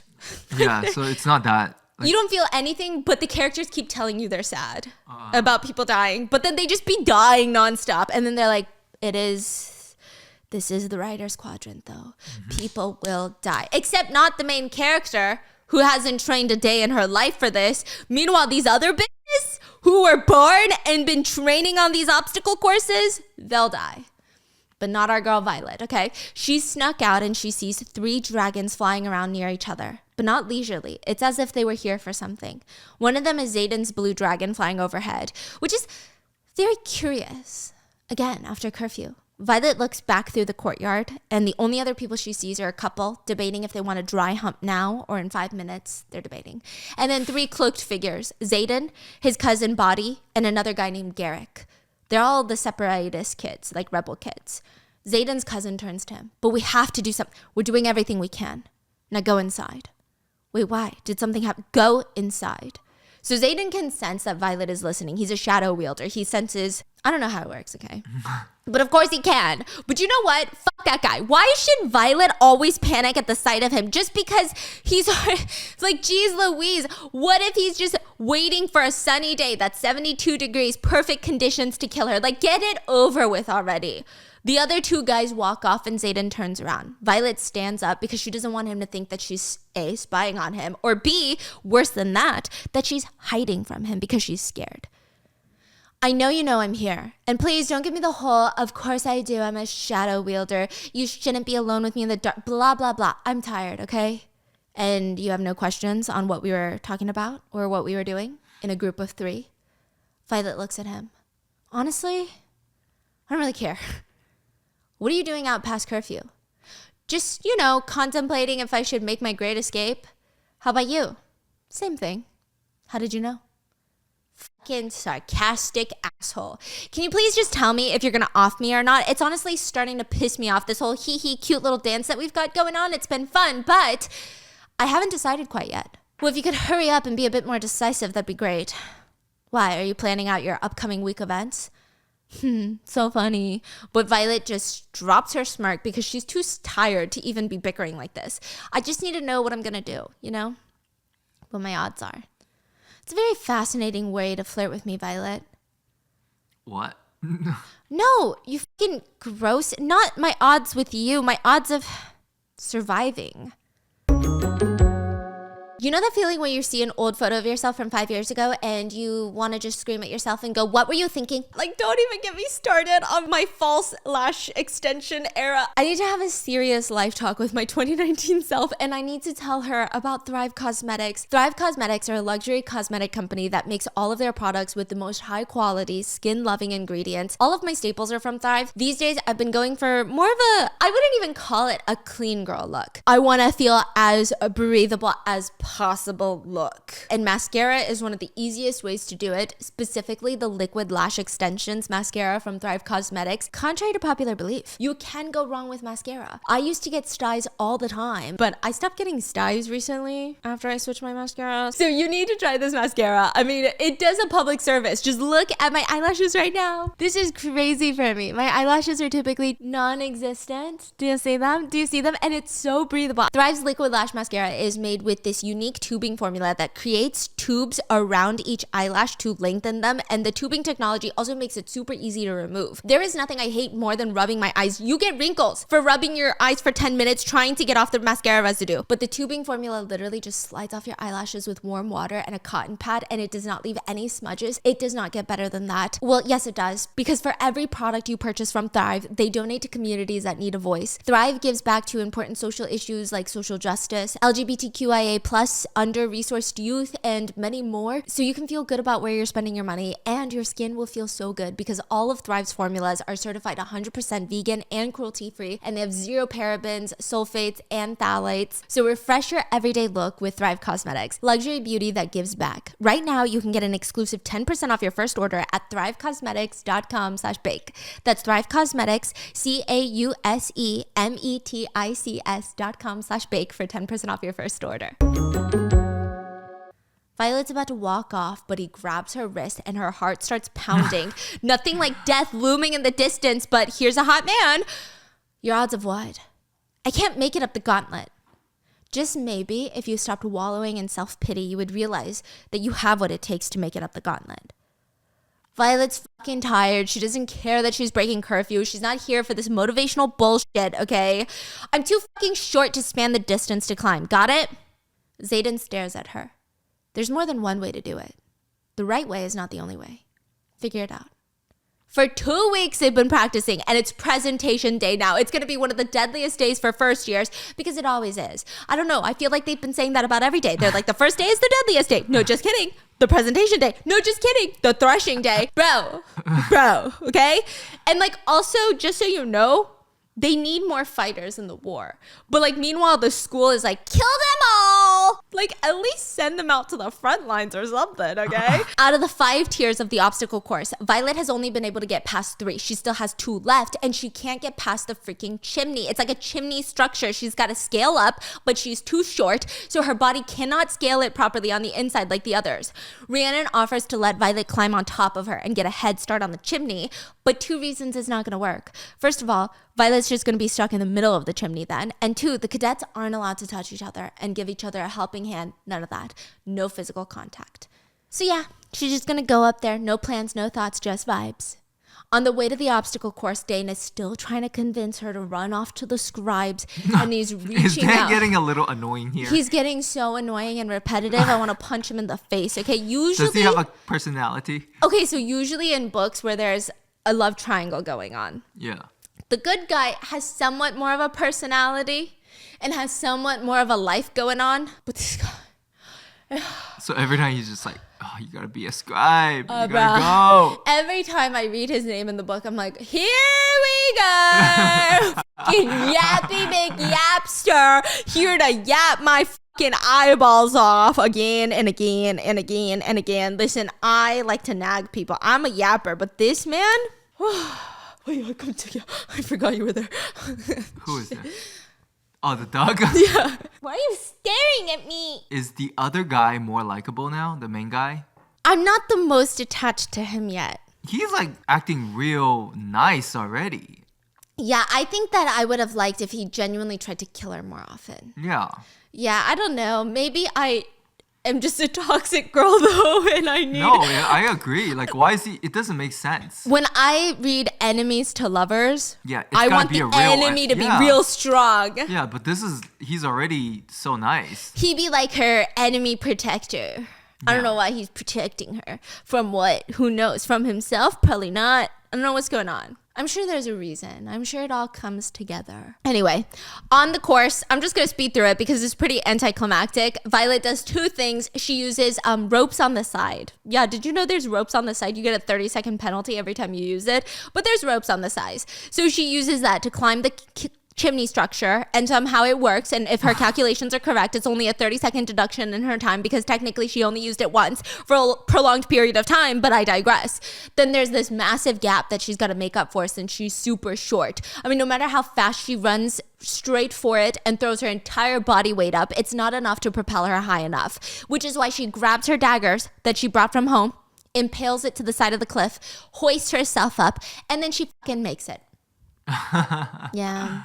Yeah, so it's not that. You don't feel anything, but the characters keep telling you they're sad about people dying, but then they just be dying nonstop, and then they're like, this is the writer's quadrant, though. People will die. Except not the main character, who hasn't trained a day in her life for this. Meanwhile, these other bitches who were born and been training on these obstacle courses, they'll die. But not our girl Violet, okay? She snuck out and she sees 3 dragons flying around near each other, but not leisurely. It's as if they were here for something. One of them is Xaden's blue dragon flying overhead, which is very curious. Again, after curfew. Violet looks back through the courtyard, and the only other people she sees are a couple debating if they want to dry hump now or in 5 minutes. They're debating. And then 3 cloaked figures, Xaden, his cousin Body, and another guy named Garrick. They're all the separatist kids, like rebel kids. Xaden's cousin turns to him. But we have to do something. We're doing everything we can. Now go inside. Wait, why? Did something happen? Go inside. So Xaden can sense that Violet is listening. He's a shadow wielder. He senses, I don't know how it works, okay? But of course he can. But you know what? Fuck that guy. Why should Violet always panic at the sight of him? Just because he's like, geez Louise, what if he's just waiting for a sunny day that's 72 degrees, perfect conditions to kill her? Like, get it over with already. The other 2 guys walk off and Xaden turns around. Violet stands up because she doesn't want him to think that she's A, spying on him, or B, worse than that she's hiding from him because she's scared. I know you know I'm here. And please don't give me the whole, of course I do, I'm a shadow wielder. You shouldn't be alone with me in the dark, blah, blah, blah. I'm tired, okay? And you have no questions on what we were talking about or what we were doing in a group of 3? Violet looks at him. Honestly, I don't really care. What are you doing out past curfew? Just, contemplating if I should make my great escape. How about you? Same thing. How did you know? Fucking sarcastic asshole. Can you please just tell me if you're gonna off me or not? It's honestly starting to piss me off, this whole hee cute little dance that we've got going on. It's been fun, but I haven't decided quite yet. Well, if you could hurry up and be a bit more decisive, that'd be great. Why, are you planning out your upcoming week events? So funny. But Violet just drops her smirk because she's too tired to even be bickering like this. I just need to know what I'm gonna do, you know? What my odds are. It's a very fascinating way to flirt with me, Violet. What? No, you fucking gross. Not my odds with you, my odds of surviving. You know that feeling when you see an old photo of yourself from 5 years ago and you want to just scream at yourself and go, what were you thinking? Like, don't even get me started on my false lash extension era. I need to have a serious life talk with my 2019 self, and I need to tell her about Thrive Cosmetics. Thrive Cosmetics are a luxury cosmetic company that makes all of their products with the most high quality, skin-loving ingredients. All of my staples are from Thrive. These days, I've been going for more of a, I wouldn't even call it a clean girl look. I want to feel as breathable as possible look. And mascara is one of the easiest ways to do it, specifically the liquid lash extensions mascara from Thrive Cosmetics. Contrary to popular belief, you can go wrong with mascara. I used to get styes all the time, but I stopped getting styes recently after I switched my mascara. So you need to try this mascara. I mean, it does a public service. Just look at my eyelashes right now. This is crazy for me. My eyelashes are typically non-existent. Do you see them? Do you see them? And it's so breathable. Thrive's liquid lash mascara is made with this unique tubing formula that creates tubes around each eyelash to lengthen them, and the tubing technology also makes it super easy to remove. There is nothing I hate more than rubbing my eyes. You get wrinkles for rubbing your eyes for 10 minutes trying to get off the mascara residue, but the tubing formula literally just slides off your eyelashes with warm water and a cotton pad, and it does not leave any smudges. It does not get better than that. Well, yes it does, because for every product you purchase from Thrive, they donate to communities that need a voice. Thrive gives back to important social issues like social justice, LGBTQIA+, under-resourced youth, and many more. So you can feel good about where you're spending your money, and your skin will feel so good because all of Thrive's formulas are certified 100% vegan and cruelty-free, and they have zero parabens, sulfates, and phthalates. So refresh your everyday look with Thrive Cosmetics, luxury beauty that gives back. Right now, you can get an exclusive 10% off your first order at thrivecosmetics.com/bake. That's Thrive Cosmetics, CAUSEMETICS.com/bake for 10% off your first order. Violet's about to walk off, but he grabs her wrist and her heart starts pounding. Nothing like death looming in the distance, but here's a hot man. Your odds of what? I can't make it up the gauntlet. Just maybe if you stopped wallowing in self-pity, you would realize that you have what it takes to make it up the gauntlet. Violet's fucking tired. She doesn't care that she's breaking curfew. She's not here for this motivational bullshit, okay? I'm too fucking short to span the distance to climb. Got it? Zayden stares at her. There's more than one way to do it. The right way is not the only way. Figure it out. For 2 weeks, they've been practicing, and it's presentation day now. It's going to be one of the deadliest days for first years, because it always is. I don't know. I feel like they've been saying that about every day. They're like, the first day is the deadliest day. No, just kidding. The presentation day. No, just kidding. The threshing day. Bro, okay? And like, also, just so you know, they need more fighters in the war. But like, meanwhile, the school is like, kill them all. Like, at least send them out to the front lines or something, okay? Out of the 5 tiers of the obstacle course, Violet has only been able to get past 3. She still has 2 left, and she can't get past the freaking chimney. It's like a chimney structure. She's got to scale up, but she's too short, so her body cannot scale it properly on the inside like the others. Rhiannon offers to let Violet climb on top of her and get a head start on the chimney, but 2 reasons it's not going to work. First of all, Violet's just going to be stuck in the middle of the chimney then. And 2, the cadets aren't allowed to touch each other and give each other a helping hand. None of that. No physical contact. So yeah, she's just going to go up there. No plans, no thoughts, just vibes. On the way to the obstacle course, Dane is still trying to convince her to run off to the scribes, and he's reaching out. Is Dan getting a little annoying here? He's getting so annoying and repetitive. I want to punch him in the face. Okay, usually. Does he have a personality? Okay, so usually in books where there's a love triangle going on. Yeah. The good guy has somewhat more of a personality and has somewhat more of a life going on. But this guy... So every time he's just like, oh, you gotta be a scribe. You gotta go. Every time I read his name in the book, I'm like, here we go. Fucking yappy McYapster. Here to yap my fucking eyeballs off again and again and again and again. Listen, I like to nag people. I'm a yapper, but this man... Wait, I forgot you were there. Who is that? Oh, the dog? Yeah. Why are you staring at me? Is the other guy more likable now? The main guy? I'm not the most attached to him yet. He's like acting real nice already. Yeah, I think that I would have liked if he genuinely tried to kill her more often. Yeah. Yeah, I don't know. Maybe I am just a toxic girl though, and I need... No, I agree. Like, why is he... It doesn't make sense. When I read enemies to lovers, Yeah, it's I gotta want be the a real enemy to be yeah. real strong. Yeah, but he's already so nice. He'd be like her enemy protector. I don't know why he's protecting her. From what? Who knows? From himself? Probably not. I don't know what's going on. I'm sure there's a reason. I'm sure it all comes together. Anyway, on the course, I'm just going to speed through it because it's pretty anticlimactic. Violet does two things. She uses ropes on the side. Yeah, did you know there's ropes on the side? You get a 30-second penalty every time you use it. But there's ropes on the sides. So she uses that to climb the chimney structure, and somehow it works, and if her calculations are correct, it's only a 30-second deduction in her time because technically she only used it once for a prolonged period of time, but I digress. Then there's this massive gap that she's got to make up for since she's super short. I mean, no matter how fast she runs straight for it and throws her entire body weight up, it's not enough to propel her high enough, which is why she grabs her daggers that she brought from home, impales it to the side of the cliff, hoists herself up, and then she fucking makes it. Yeah.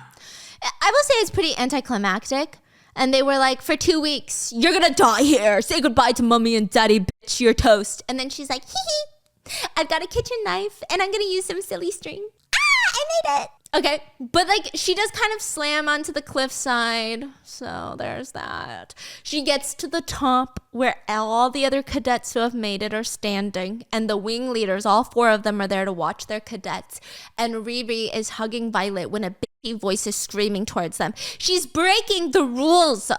I will say it's pretty anticlimactic. And they were like, for 2 weeks, you're gonna die here. Say goodbye to mommy and daddy, bitch, you're toast. And then she's like, hee hee, I've got a kitchen knife and I'm gonna use some silly string. Ah, I made it. Okay, but like she does kind of slam onto the cliffside. So there's that. She gets to the top where all the other cadets who have made it are standing. And the wing leaders, all 4 of them are there to watch their cadets. And Riri is hugging Violet when a bitchy voice is screaming towards them. She's breaking the rules.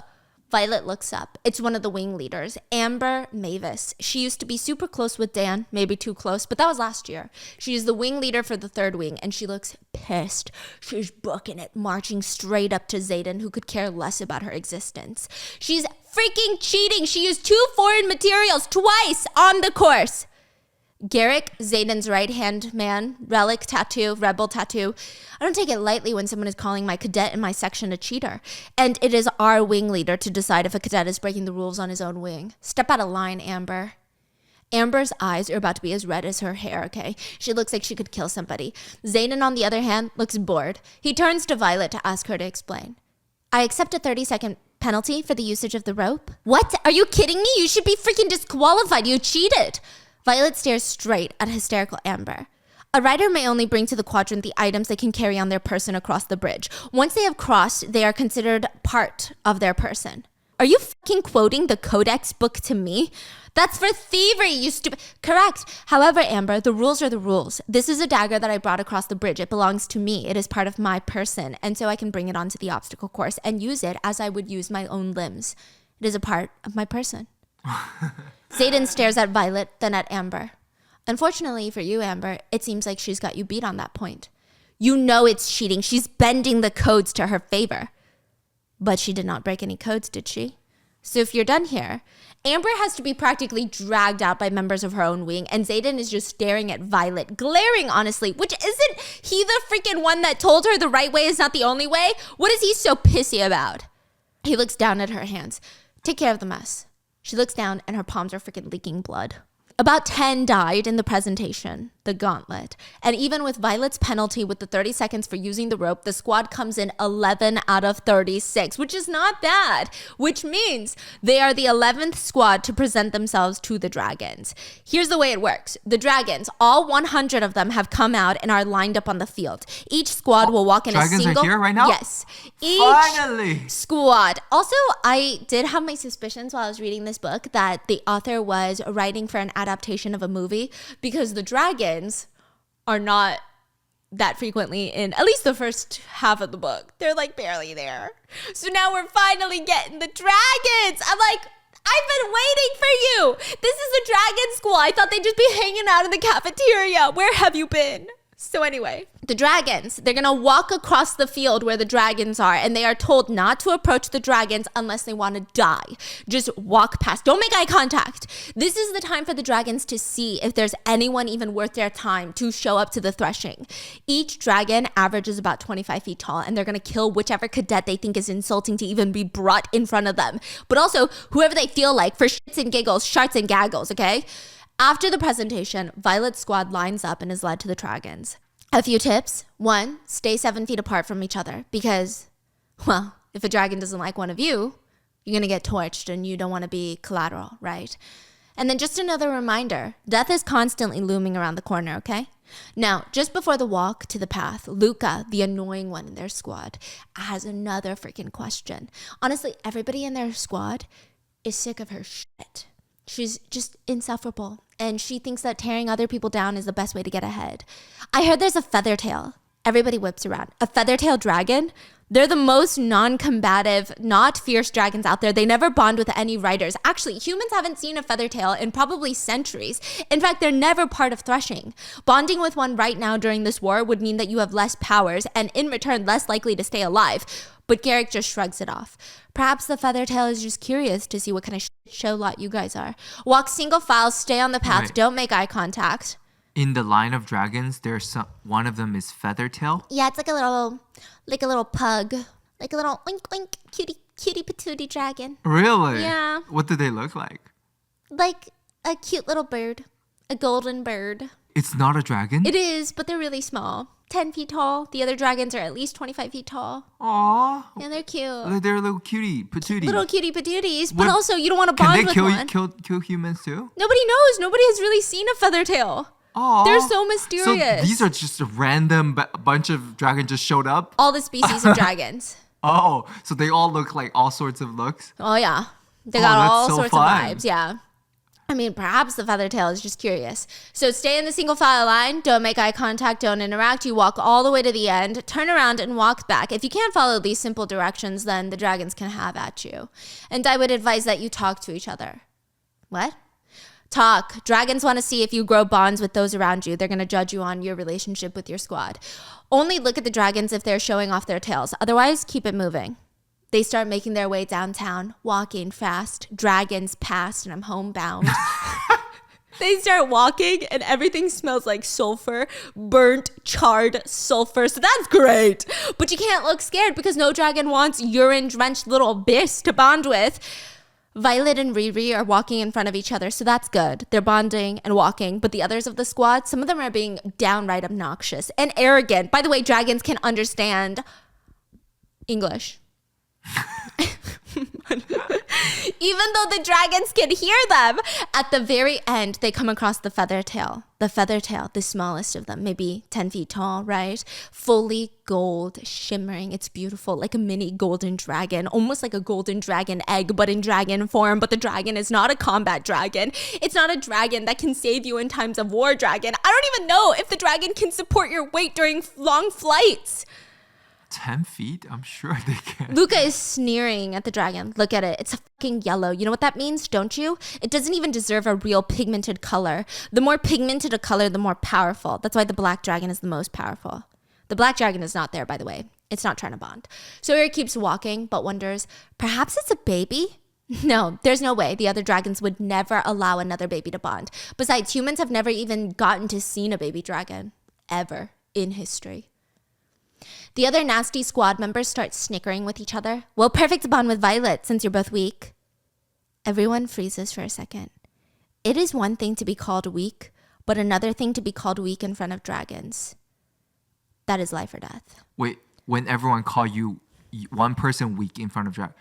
Violet looks up. It's one of the wing leaders, Amber Mavis. She used to be super close with Dan, maybe too close, but that was last year. She's the wing leader for the 3rd wing, and she looks pissed. She's booking it, marching straight up to Zayden, who could care less about her existence. She's freaking cheating. She used 2 foreign materials twice on the course. Garrick, Zayden's right-hand man, relic tattoo, rebel tattoo. I don't take it lightly when someone is calling my cadet in my section a cheater. And it is our wing leader to decide if a cadet is breaking the rules on his own wing. Step out of line, Amber. Amber's eyes are about to be as red as her hair, okay? She looks like she could kill somebody. Zayden, on the other hand, looks bored. He turns to Violet to ask her to explain. I accept a 30-second penalty for the usage of the rope. What? Are you kidding me? You should be freaking disqualified. You cheated. Violet stares straight at hysterical Amber. A rider may only bring to the quadrant the items they can carry on their person across the bridge. Once they have crossed, they are considered part of their person. Are you fucking quoting the Codex book to me? That's for thievery, you stupid... Correct. However, Amber, the rules are the rules. This is a dagger that I brought across the bridge. It belongs to me. It is part of my person. And so I can bring it onto the obstacle course and use it as I would use my own limbs. It is a part of my person. Zayden stares at Violet, then at Amber. Unfortunately for you, Amber, it seems like she's got you beat on that point. You know it's cheating. She's bending the codes to her favor. But she did not break any codes, did she? So if you're done here, Amber has to be practically dragged out by members of her own wing, and Zayden is just staring at Violet, glaring honestly, which isn't he the freaking one that told her the right way is not the only way? What is he so pissy about? He looks down at her hands. Take care of the mess. She looks down and her palms are freaking leaking blood. About 10 died in the presentation, the gauntlet. And even with Violet's penalty with the 30 seconds for using the rope, the squad comes in 11 out of 36, which is not bad, which means they are the 11th squad to present themselves to the dragons. Here's the way it works. The dragons, all 100 of them have come out and are lined up on the field. Each squad will walk in a single... Dragons are here right now? Yes. Finally! Squad. Also, I did have my suspicions while I was reading this book that the author was writing for an adaptation of a movie because the dragons are not that frequently in at least the first half of the book. They're like barely there. So now we're finally getting the dragons. I'm like, I've been waiting for you. This is the dragon school. I thought they'd just be hanging out in the cafeteria. Where have you been? So anyway, the dragons, they're going to walk across the field where the dragons are, and they are told not to approach the dragons unless they want to die. Just walk past. Don't make eye contact. This is the time for the dragons to see if there's anyone even worth their time to show up to the threshing. Each dragon averages about 25 feet tall, and they're going to kill whichever cadet they think is insulting to even be brought in front of them. But also, whoever they feel like, for shits and giggles, sharts and gaggles, okay? After the presentation, Violet's squad lines up and is led to the dragons. A few tips. 1, stay 7 feet apart from each other because, well, if a dragon doesn't like one of you, you're going to get torched and you don't want to be collateral, right? And then just another reminder, death is constantly looming around the corner, okay? Now, just before the walk to the path, Luca, the annoying one in their squad, has another freaking question. Honestly, everybody in their squad is sick of her shit. She's just insufferable, and she thinks that tearing other people down is the best way to get ahead. I heard there's a feathertail. Everybody whips around. A feathertail dragon? They're the most non-combative, not fierce dragons out there. They never bond with any riders. Actually, humans haven't seen a feathertail in probably centuries. In fact, they're never part of threshing. Bonding with one right now during this war would mean that you have less powers, and in return, less likely to stay alive. But Garrick just shrugs it off. Perhaps the feathertail is just curious to see what kind of show lot you guys are. Walk single file, stay on the path, Right. Don't make eye contact. In the line of dragons, there's one of them is Feathertail. Yeah, it's like a little pug. Like a little oink oink cutie patootie dragon. Really? Yeah. What do they look like? Like a cute little bird. A golden bird. It's not a dragon? It is, but they're really small. 10 feet tall. The other dragons are at least 25 feet tall. Aww. Yeah, they're cute. They're little cutie patootie. Little cutie patooties. But What- also, you don't want to Can bond they with one. kill humans too? Nobody knows. Nobody has really seen a feathertail. Aww. They're so mysterious. So these are just a random bunch of dragons just showed up? All the species of dragons. Oh, so they all look like all sorts of looks? Oh, yeah. They Oh, got that's all so sorts fun. of vibes. Yeah. I mean, perhaps the feathertail is just curious. So stay in the single file line. Don't make eye contact. Don't interact. You walk all the way to the end. Turn around and walk back. If you can't follow these simple directions, then the dragons can have at you. And I would advise that you talk to each other. What? Talk. Dragons want to see if you grow bonds with those around you. They're going to judge you on your relationship with your squad. Only look at the dragons if they're showing off their tails. Otherwise, keep it moving. They start making their way downtown, walking fast. Dragons past, and I'm homebound. They start walking, and everything smells like sulfur, burnt, charred sulfur. So that's great. But you can't look scared because no dragon wants urine-drenched little abyss to bond with. Violet and Riri are walking in front of each other, so that's good. They're bonding and walking, but the others of the squad, some of them are being downright obnoxious and arrogant. By the way, dragons can understand English. Even though the dragons can hear them, at the very end, they come across the feathertail. The feathertail, the smallest of them, maybe 10 feet tall, right? Fully gold, shimmering. It's beautiful, like a mini golden dragon, almost like a golden dragon egg, but in dragon form. But the dragon is not a combat dragon. It's not a dragon that can save you in times of war dragon. I don't even know if the dragon can support your weight during long flights. 10 feet? I'm sure they can. Luca is sneering at the dragon. Look at it. It's fucking yellow. You know what that means, don't you? It doesn't even deserve a real pigmented color. The more pigmented a color, the more powerful. That's why the black dragon is the most powerful. The black dragon is not there, by the way. It's not trying to bond. Sawyer keeps walking, but wonders, perhaps it's a baby? No, there's no way. The other dragons would never allow another baby to bond. Besides, humans have never even gotten to see a baby dragon. Ever. In history. The other nasty squad members start snickering with each other. Well, perfect to bond with Violet since you're both weak. Everyone freezes for a second. It is one thing to be called weak, but another thing to be called weak in front of dragons. That is life or death. Wait, when everyone call you one person weak in front of dragon.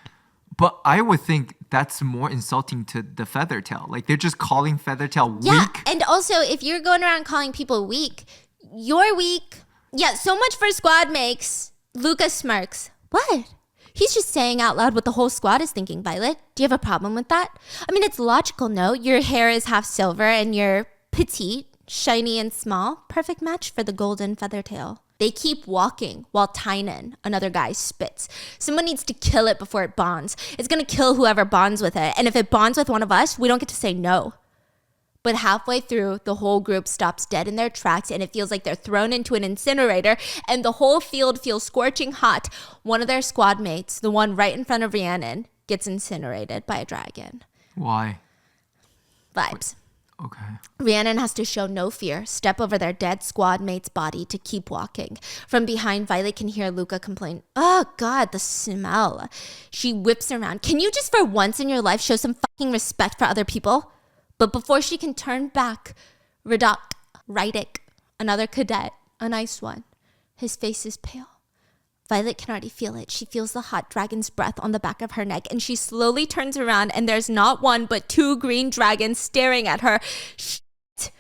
But I would think that's more insulting to the Feathertail. Like they're just calling Feathertail Yeah, weak. and also if you're going around calling people weak, you're weak. Yeah, so much for squad makes. Lucas smirks. What? He's just saying out loud what the whole squad is thinking, Violet. Do you have a problem with that? I mean, it's logical, no? Your hair is half silver and you're petite, shiny and small. Perfect match for the golden feathertail. They keep walking while Tynan, another guy, spits. Someone needs to kill it before it bonds. It's going to kill whoever bonds with it. And if it bonds with one of us, we don't get to say no. But halfway through, the whole group stops dead in their tracks and it feels like they're thrown into an incinerator and the whole field feels scorching hot. One of their squad mates, the one right in front of Rhiannon, gets incinerated by a dragon. Why? Vibes. Okay. Rhiannon has to show no fear, step over their dead squad mate's body to keep walking. From behind, Violet can hear Luca complain, "Oh God, the smell." She whips around. "Can you just for once in your life show some fucking respect for other people?" But before she can turn back, Rydick, another cadet, a nice one, his face is pale. Violet can already feel it. She feels the hot dragon's breath on the back of her neck, and she slowly turns around, and there's not one but two green dragons staring at her. Shit.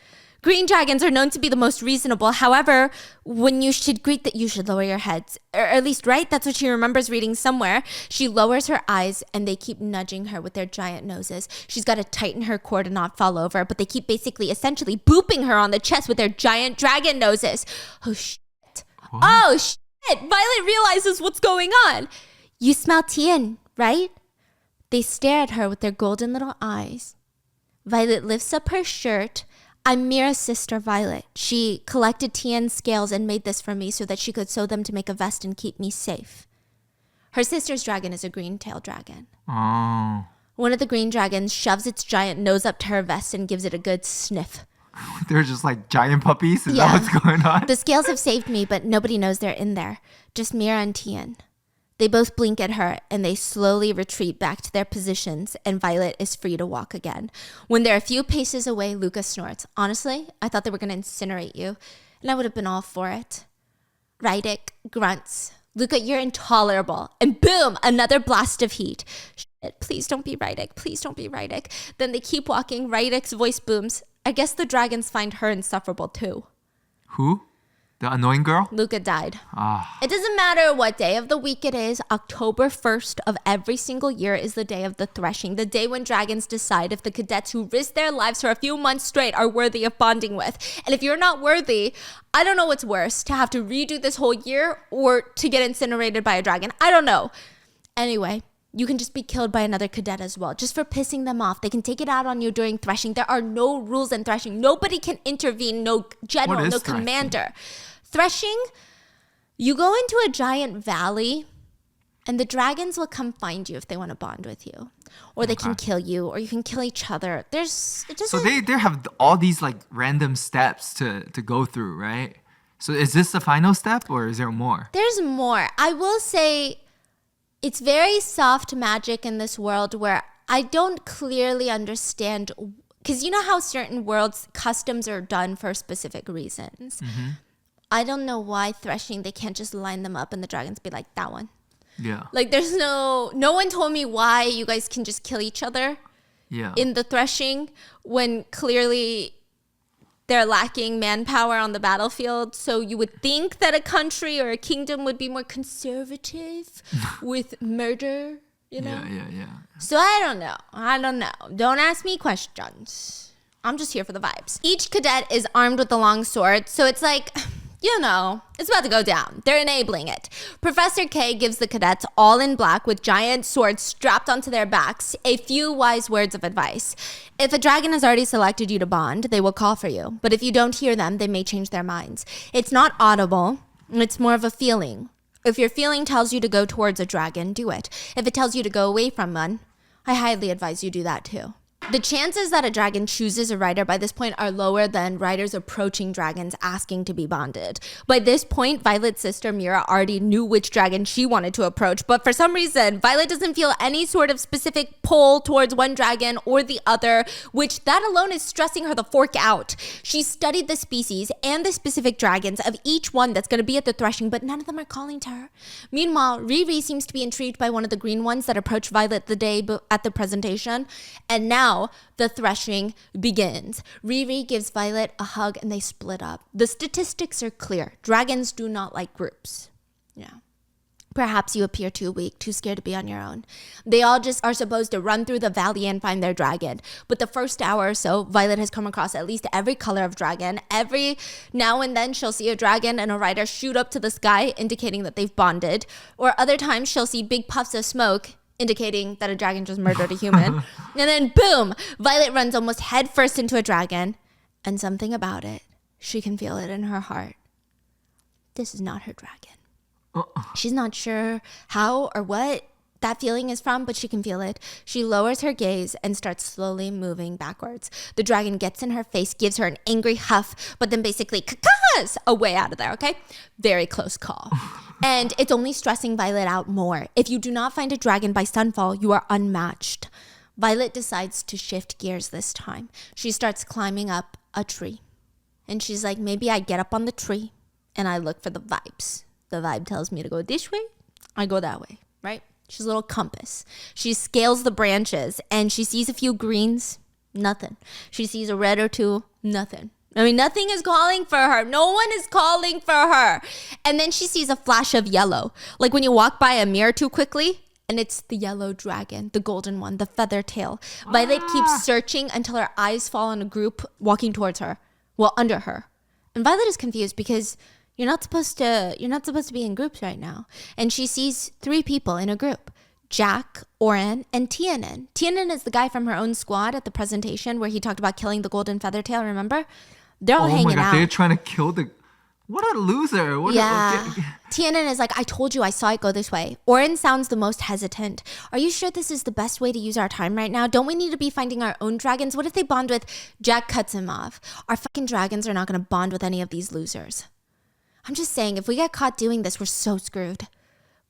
Green dragons are known to be the most reasonable. However, when you should greet that, you should lower your heads. Or at least, right? That's what she remembers reading somewhere. She lowers her eyes, and they keep nudging her with their giant noses. She's got to tighten her core to not fall over, but they keep essentially booping her on the chest with their giant dragon noses. Oh, shit. What? Oh, shit. Violet realizes what's going on. "You smell Tien, right?" They stare at her with their golden little eyes. Violet lifts up her shirt. "I'm Mira's sister, Violet. She collected Tien's scales and made this for me so that she could sew them to make a vest and keep me safe." Her sister's dragon is a green-tailed dragon. Oh. One of the green dragons shoves its giant nose up to her vest and gives it a good sniff. They're just like giant puppies? Is that what's going on? "The scales have saved me, but nobody knows they're in there. Just Mira and Tien." They both blink at her, and they slowly retreat back to their positions, and Violet is free to walk again. When they're a few paces away, Luca snorts. "Honestly, I thought they were going to incinerate you, and I would have been all for it." Rydick grunts. "Luca, you're intolerable." And boom, another blast of heat. "Shit, please don't be Rydick. Please don't be Rydick." Then they keep walking. Rydick's voice booms. "I guess the dragons find her insufferable too." Who? The annoying girl? Luca died. Ah. It doesn't matter what day of the week it is. October 1st of every single year is the day of the threshing. The day when dragons decide if the cadets who risk their lives for a few months straight are worthy of bonding with. And if you're not worthy, I don't know what's worse, to have to redo this whole year or to get incinerated by a dragon. I don't know. Anyway, you can just be killed by another cadet as well, just for pissing them off. They can take it out on you during threshing. There are no rules in threshing. Nobody can intervene, no general, no threshing? Commander. Threshing, you go into a giant valley, and the dragons will come find you if they want to bond with you. Or they can kill you, or you can kill each other. So they have all these like random steps to go through, right? So is this the final step, or is there more? There's more. I will say it's very soft magic in this world where I don't clearly understand, because you know how certain worlds customs are done for specific reasons. Mm-hmm. I don't know why threshing, they can't just line them up and the dragons be like, "That one." Yeah. Like there's no one told me why you guys can just kill each other in the threshing when clearly they're lacking manpower on the battlefield. So you would think that a country or a kingdom would be more conservative with murder, you know? Yeah. So I don't know. Don't ask me questions. I'm just here for the vibes. Each cadet is armed with a long sword. So it's like, you know, it's about to go down. They're enabling it. Professor K gives the cadets all in black with giant swords strapped onto their backs a few wise words of advice. If a dragon has already selected you to bond, they will call for you. But if you don't hear them, they may change their minds. It's not audible. It's more of a feeling. If your feeling tells you to go towards a dragon, do it. If it tells you to go away from one, I highly advise you do that too. The chances that a dragon chooses a rider by this point are lower than riders approaching dragons asking to be bonded. By this point, Violet's sister Mira already knew which dragon she wanted to approach, but for some reason, Violet doesn't feel any sort of specific pull towards one dragon or the other, which that alone is stressing her the fork out. She studied the species and the specific dragons of each one that's going to be at the threshing, but none of them are calling to her. Meanwhile, Riri seems to be intrigued by one of the green ones that approached Violet the day at the presentation, and now the threshing begins. Riri gives Violet a hug and they split up. The statistics are clear. Dragons do not like groups. Yeah. Perhaps you appear too weak, too scared to be on your own. They all just are supposed to run through the valley and find their dragon. But the first hour or so, Violet has come across at least every color of dragon. Every now and then she'll see a dragon and a rider shoot up to the sky, indicating that they've bonded. Or other times she'll see big puffs of smoke, indicating that a dragon just murdered a human. And then boom, Violet runs almost headfirst into a dragon. And something about it, she can feel it in her heart. This is not her dragon. She's not sure how or what that feeling is from, but she can feel it. She lowers her gaze and starts slowly moving backwards. The dragon gets in her face, gives her an angry huff, but then basically cacaws away out of there, okay? Very close call. And it's only stressing Violet out more. If you do not find a dragon by sunfall, you are unmatched. Violet decides to shift gears this time. She starts climbing up a tree. And she's like, maybe I get up on the tree and I look for the vibes. The vibe tells me to go this way, I go that way, right? She's a little compass. She scales the branches and she sees a few greens, nothing. She sees a red or two, nothing. I mean, nothing is calling for her. No one is calling for her. And then she sees a flash of yellow. Like when you walk by a mirror too quickly, and it's the yellow dragon, the golden one, the feather tail. Violet keeps searching until her eyes fall on a group walking towards her. Well, under her. And Violet is confused because you're not supposed to be in groups right now. And she sees 3 people in a group. Jack, Oren, and Tianan. Tianan is the guy from her own squad at the presentation where he talked about killing the golden feather tail, remember? They're all hanging out. They're trying to kill the... What a loser. Tianan is like, I told you, I saw it go this way. Oren sounds the most hesitant. Are you sure this is the best way to use our time right now? Don't we need to be finding our own dragons? What if they bond with... Jack cuts him off. Our fucking dragons are not going to bond with any of these losers. I'm just saying, if we get caught doing this, we're so screwed.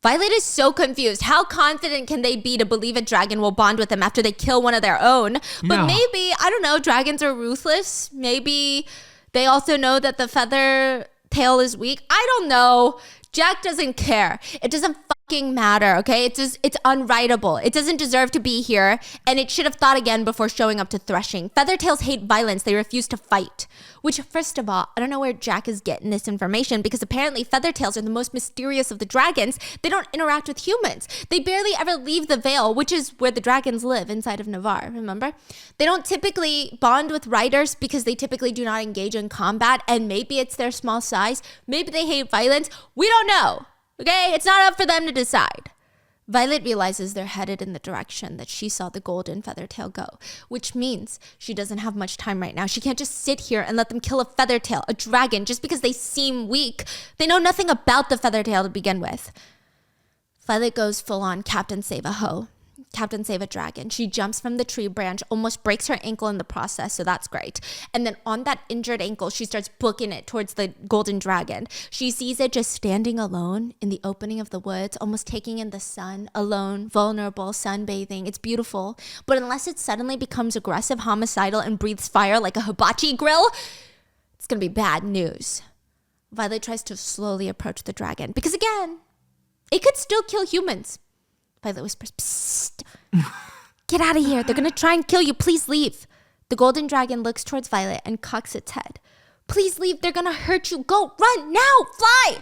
Violet is so confused. How confident can they be to believe a dragon will bond with them after they kill one of their own? But maybe, I don't know, dragons are ruthless. Maybe they also know that the feather tail is weak. I don't know. Jack doesn't care. It doesn't fucking matter, okay? It's unwritable. It doesn't deserve to be here, and it should have thought again before showing up to threshing. Feathertails hate violence. They refuse to fight. Which, first of all, I don't know where Jack is getting this information because apparently feathertails are the most mysterious of the dragons. They don't interact with humans. They barely ever leave the Vale, which is where the dragons live inside of Navarre, remember? They don't typically bond with riders because they typically do not engage in combat, and maybe it's their small size. Maybe they hate violence. We don't know, okay? It's not up for them to decide. Violet realizes they're headed in the direction that she saw the golden feathertail go, which means she doesn't have much time right now. She can't just sit here and let them kill a feathertail, a dragon, just because they seem weak. They know nothing about the feathertail to begin with. Violet goes full on Captain Save a Ho. Captain Save a Dragon. She jumps from the tree branch, almost breaks her ankle in the process, so that's great. And then on that injured ankle, she starts booking it towards the golden dragon. She sees it just standing alone in the opening of the woods, almost taking in the sun, alone, vulnerable, sunbathing. It's beautiful. But unless it suddenly becomes aggressive, homicidal, and breathes fire like a hibachi grill, it's gonna be bad news. Violet tries to slowly approach the dragon because, again, it could still kill humans. Violet whispers, psst, get out of here. They're going to try and kill you. Please leave. The golden dragon looks towards Violet and cocks its head. Please leave. They're going to hurt you. Go, run, now, fly.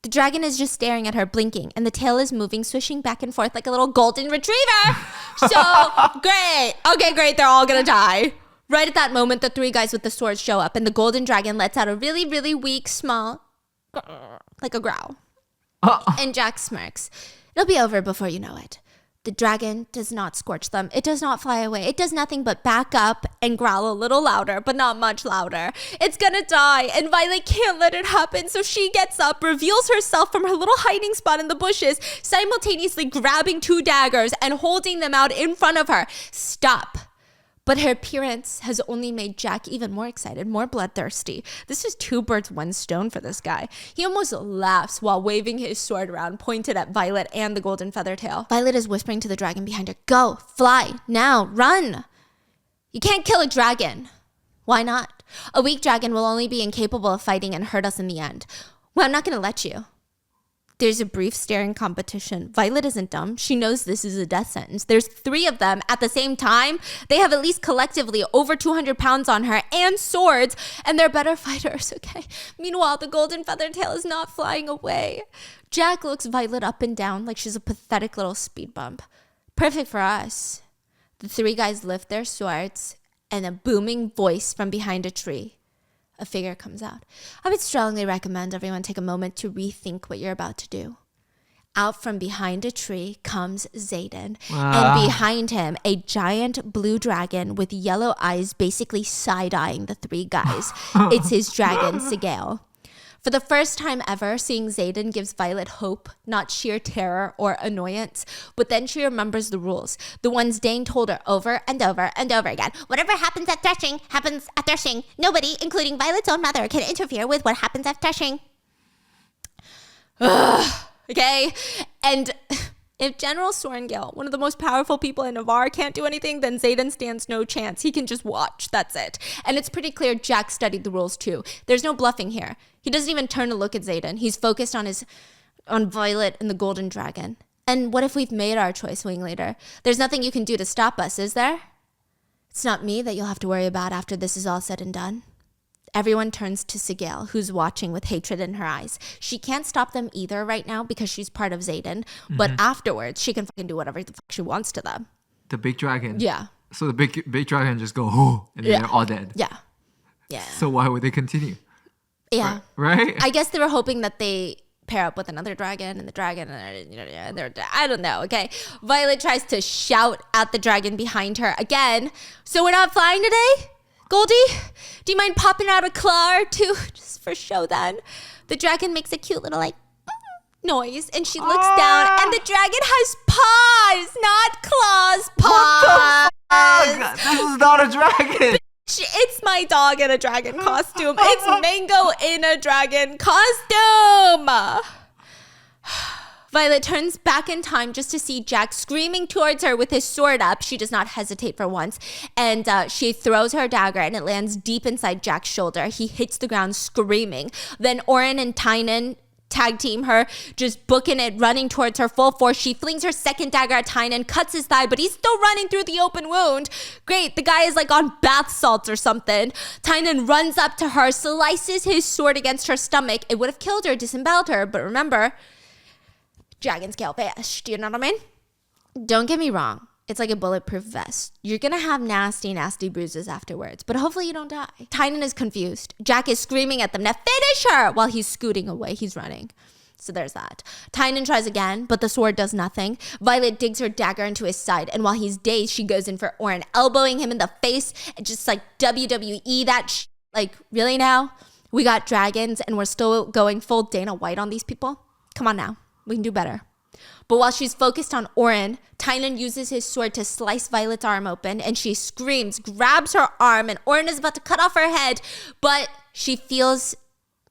The dragon is just staring at her, blinking, and the tail is moving, swishing back and forth like a little golden retriever. So, great. Okay, great. They're all going to die. Right at that moment, the 3 guys with the swords show up, and the golden dragon lets out a really, really weak, small, like a growl. And Jack smirks. It'll be over before you know it. The dragon does not scorch them. It does not fly away. It does nothing but back up and growl a little louder, but not much louder. It's gonna die, and Violet can't let it happen, so she gets up, reveals herself from her little hiding spot in the bushes, simultaneously grabbing 2 daggers and holding them out in front of her. Stop. But her appearance has only made Jack even more excited, more bloodthirsty. This is 2 birds, 1 stone for this guy. He almost laughs while waving his sword around, pointed at Violet and the golden feathertail. Violet is whispering to the dragon behind her, go, fly, now, run. You can't kill a dragon. Why not? A weak dragon will only be incapable of fighting and hurt us in the end. Well, I'm not going to let you. There's a brief staring competition. Violet isn't dumb. She knows this is a death sentence. There's 3 of them at the same time. They have at least collectively over 200 pounds on her and swords, and they're better fighters, okay? Meanwhile, the golden feathertail is not flying away. Jack looks Violet up and down like she's a pathetic little speed bump. Perfect for us. The 3 guys lift their swords, and a booming voice from behind a tree. A figure comes out. I would strongly recommend everyone take a moment to rethink what you're about to do. out from behind a tree comes Xaden. And behind him, a giant blue dragon with yellow eyes basically side-eyeing the three guys. It's his dragon, Sigale. For the first time ever, seeing Xaden gives Violet hope, not sheer terror or annoyance. But then she remembers the rules, the ones Dane told her over and over and over again. Whatever happens at threshing, happens at threshing. Nobody, including Violet's own mother, can interfere with what happens at threshing. Okay? And if General Sorengale, one of the most powerful people in Navarre, can't do anything, then Xaden stands no chance. He can just watch. That's it. And it's pretty clear Jack studied the rules too. There's no bluffing here. He doesn't even turn to look at Xaden. He's focused on Violet and the Golden Dragon. And what if we've made our choice, Wing Leader? There's nothing you can do to stop us, is there? It's not me that you'll have to worry about after this is all said and done. Everyone turns to Sigale, who's watching with hatred in her eyes. She can't stop them either right now because she's part of Xaden. But afterwards, she can fucking do whatever the fuck she wants to them. The big dragon. Yeah. So the big dragon just go, oh, and then they're all dead. Yeah. Yeah. So why would they continue? Yeah. Right? I guess they were hoping that they pair up with another dragon and the dragon, I don't know, okay? Violet tries to shout at the dragon behind her again. So we're not flying today? Goldie, do you mind popping out a claw or two just for show then? The dragon makes a cute little noise and she looks down and the dragon has paws, not claws, paws. What the fuck? This is not a dragon. It's my dog in a dragon costume. It's Mango in a dragon costume. Violet turns back in time just to see Jack screaming towards her with his sword up. She does not hesitate for once. And she throws her dagger and it lands deep inside Jack's shoulder. He hits the ground screaming. Then Oren and Tynan tag team her, just booking it, running towards her full force. She flings her second dagger at Tynan, cuts his thigh, but he's still running through the open wound. Great, the guy is like on bath salts or something. Tynan runs up to her, slices his sword against her stomach. It would have killed her, disemboweled her, but remember, dragons kill fast. Do you know what I mean? Don't get me wrong. It's like a bulletproof vest. You're going to have nasty, nasty bruises afterwards, but hopefully you don't die. Tynan is confused. Jack is screaming at them to finish her while he's scooting away. He's running. So there's that. Tynan tries again, but the sword does nothing. Violet digs her dagger into his side, and while he's dazed, she goes in for Oren, elbowing him in the face, and just like WWE that like, really now? We got dragons, and we're still going full Dana White on these people? Come on now. We can do better. But while she's focused on Oren, Tynan uses his sword to slice Violet's arm open, and she screams, grabs her arm, and Oren is about to cut off her head, but she feels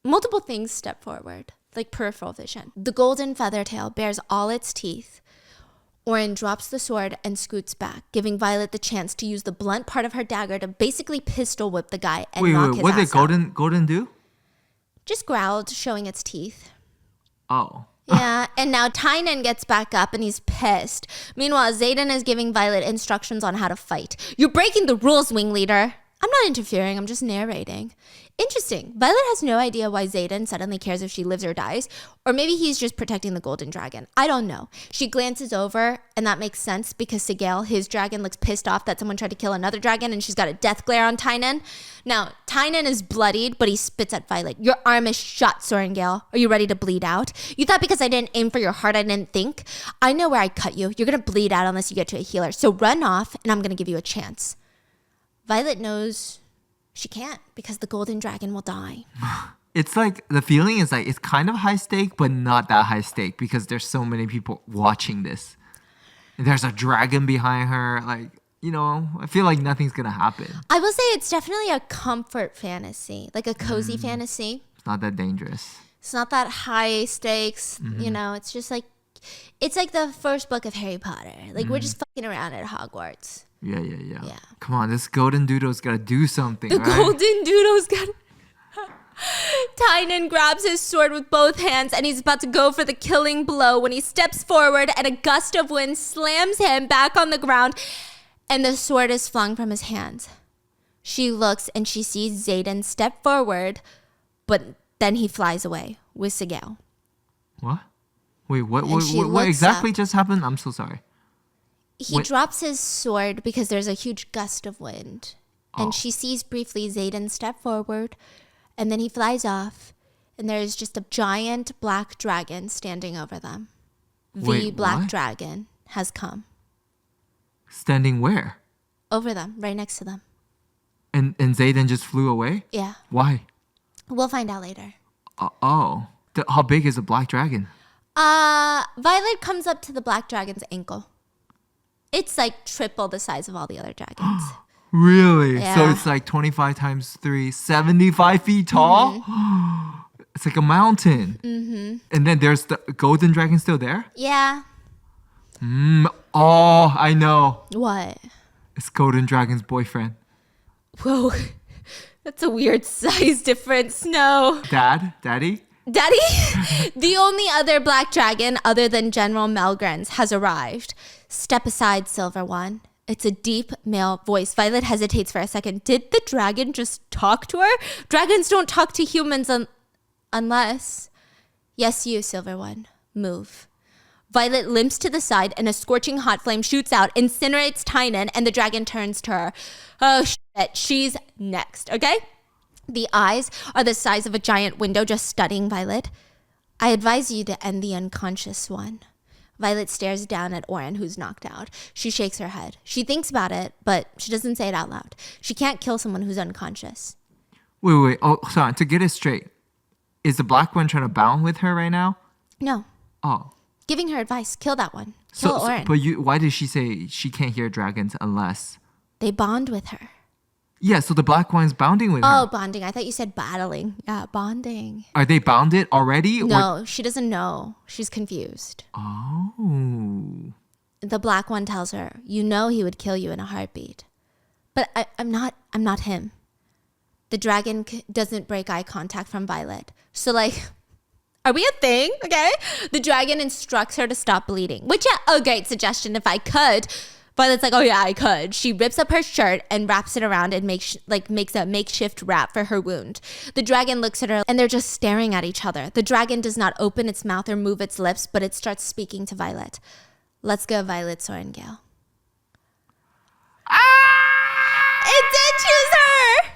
multiple things step forward, like peripheral vision. The golden feather tail bares all its teeth. Oren drops the sword and scoots back, giving Violet the chance to use the blunt part of her dagger to basically pistol whip the guy and knock his ass out. What did golden do? Just growled, showing its teeth. Oh. Yeah, and now Tynan gets back up and he's pissed. Meanwhile, Xaden is giving Violet instructions on how to fight. You're breaking the rules, Wing Leader. I'm not interfering, I'm just narrating. Interesting. Violet has no idea why Xaden suddenly cares if she lives or dies. Or maybe he's just protecting the golden dragon. I don't know. She glances over, and that makes sense because Sigale, his dragon, looks pissed off that someone tried to kill another dragon, and she's got a death glare on Tynan. Now, Tynan is bloodied, but he spits at Violet. Your arm is shot, Sorengale. Are you ready to bleed out? You thought because I didn't aim for your heart, I didn't think? I know where I cut you. You're going to bleed out unless you get to a healer. So run off, and I'm going to give you a chance. Violet knows she can't because the golden dragon will die. It's like the feeling is like it's kind of high stake, but not that high stake because there's so many people watching this. There's a dragon behind her. Like, you know, I feel like nothing's going to happen. I will say it's definitely a comfort fantasy, like a cozy fantasy. It's not that dangerous. It's not that high stakes. You know, it's just like, it's like the first book of Harry Potter. Like we're just fucking around at Hogwarts. Yeah. Come on, this golden doodle's got to do something, The right? golden doodle's got Tynan grabs his sword with both hands and he's about to go for the killing blow when he steps forward and a gust of wind slams him back on the ground and the sword is flung from his hands. She looks and she sees Xaden step forward, but then he flies away with Sigale. What? Wait, what exactly just happened? I'm so sorry. He drops his sword because there's a huge gust of wind. And she sees briefly Xaden step forward, and then he flies off, and there's just a giant black dragon standing over them. The Wait, black what? dragon has come Standing where? over them, right next to them. And Zayden just flew away? Yeah. Why? We'll find out later. How big is a black dragon? Violet comes up to the black dragon's ankle. It's like triple the size of all the other dragons. Really? So Yeah. it's like 25 times 3, 75 feet tall? It's like a mountain. And then there's the golden dragon still there? Yeah. Oh, I know. What? It's golden dragon's boyfriend. Whoa. That's a weird size difference. No. Daddy? Daddy? The only other black dragon other than General Melgrens has arrived. Step aside, Silver One. It's a deep male voice. Violet hesitates for a second. Did the dragon just talk to her? Dragons don't talk to humans unless... Yes, you, Silver One. Move. Violet limps to the side and a scorching hot flame shoots out, incinerates Tynan, and the dragon turns to her. Oh, shit. She's next, okay? The eyes are the size of a giant window just studying Violet. I advise you to end the unconscious one. Violet stares down at Oren, who's knocked out. She shakes her head. She thinks about it, but she doesn't say it out loud. She can't kill someone who's unconscious. Wait. Oh, sorry. To get it straight, is the black one trying to bond with her right now? No. Oh. Giving her advice. Kill that one. Kill Oren. But why did she say she can't hear dragons unless... They bond with her. Yeah, so the black one's bonding with Oh, her. bonding. I thought you said battling. Yeah, bonding. Are they bounded already? No, she doesn't know. She's confused. Oh. The black one tells her, you know he would kill you in a heartbeat. But I'm not him. The dragon doesn't break eye contact from Violet. So like, are we a thing? Okay. The dragon instructs her to stop bleeding, which a great suggestion if I could. Violet's like, oh yeah, I could. She rips up her shirt and wraps it around and makes a makeshift wrap for her wound. The dragon looks at her and they're just staring at each other. The dragon does not open its mouth or move its lips, but it starts speaking to Violet. Let's go, Violet Sorengale. It did choose her!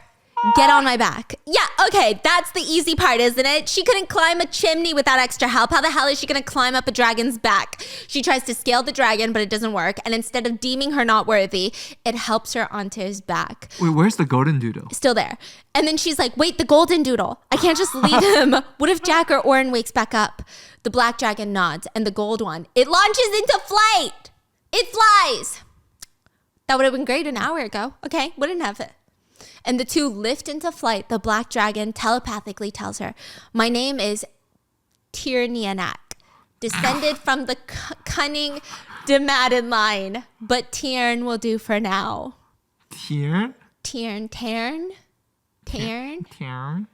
Get on my back. Yeah, okay, that's the easy part, isn't it? She couldn't climb a chimney without extra help. How the hell is she gonna climb up a dragon's back? She tries to scale the dragon, but it doesn't work. And instead of deeming her not worthy, it helps her onto his back. Wait, where's the golden doodle? Still there. And then she's like, wait, the golden doodle. I can't just leave him. What if Jack or Oren wakes back up? The black dragon nods, and the gold one, it launches into flight. It flies. That would have been great an hour ago. Okay, wouldn't have it. And the two lift into flight. The black dragon telepathically tells her, my name is Tyrnianak, descended from the cunning Demadin line, but Tyrn will do for now. Tyrn? Tyrn. Tyrn?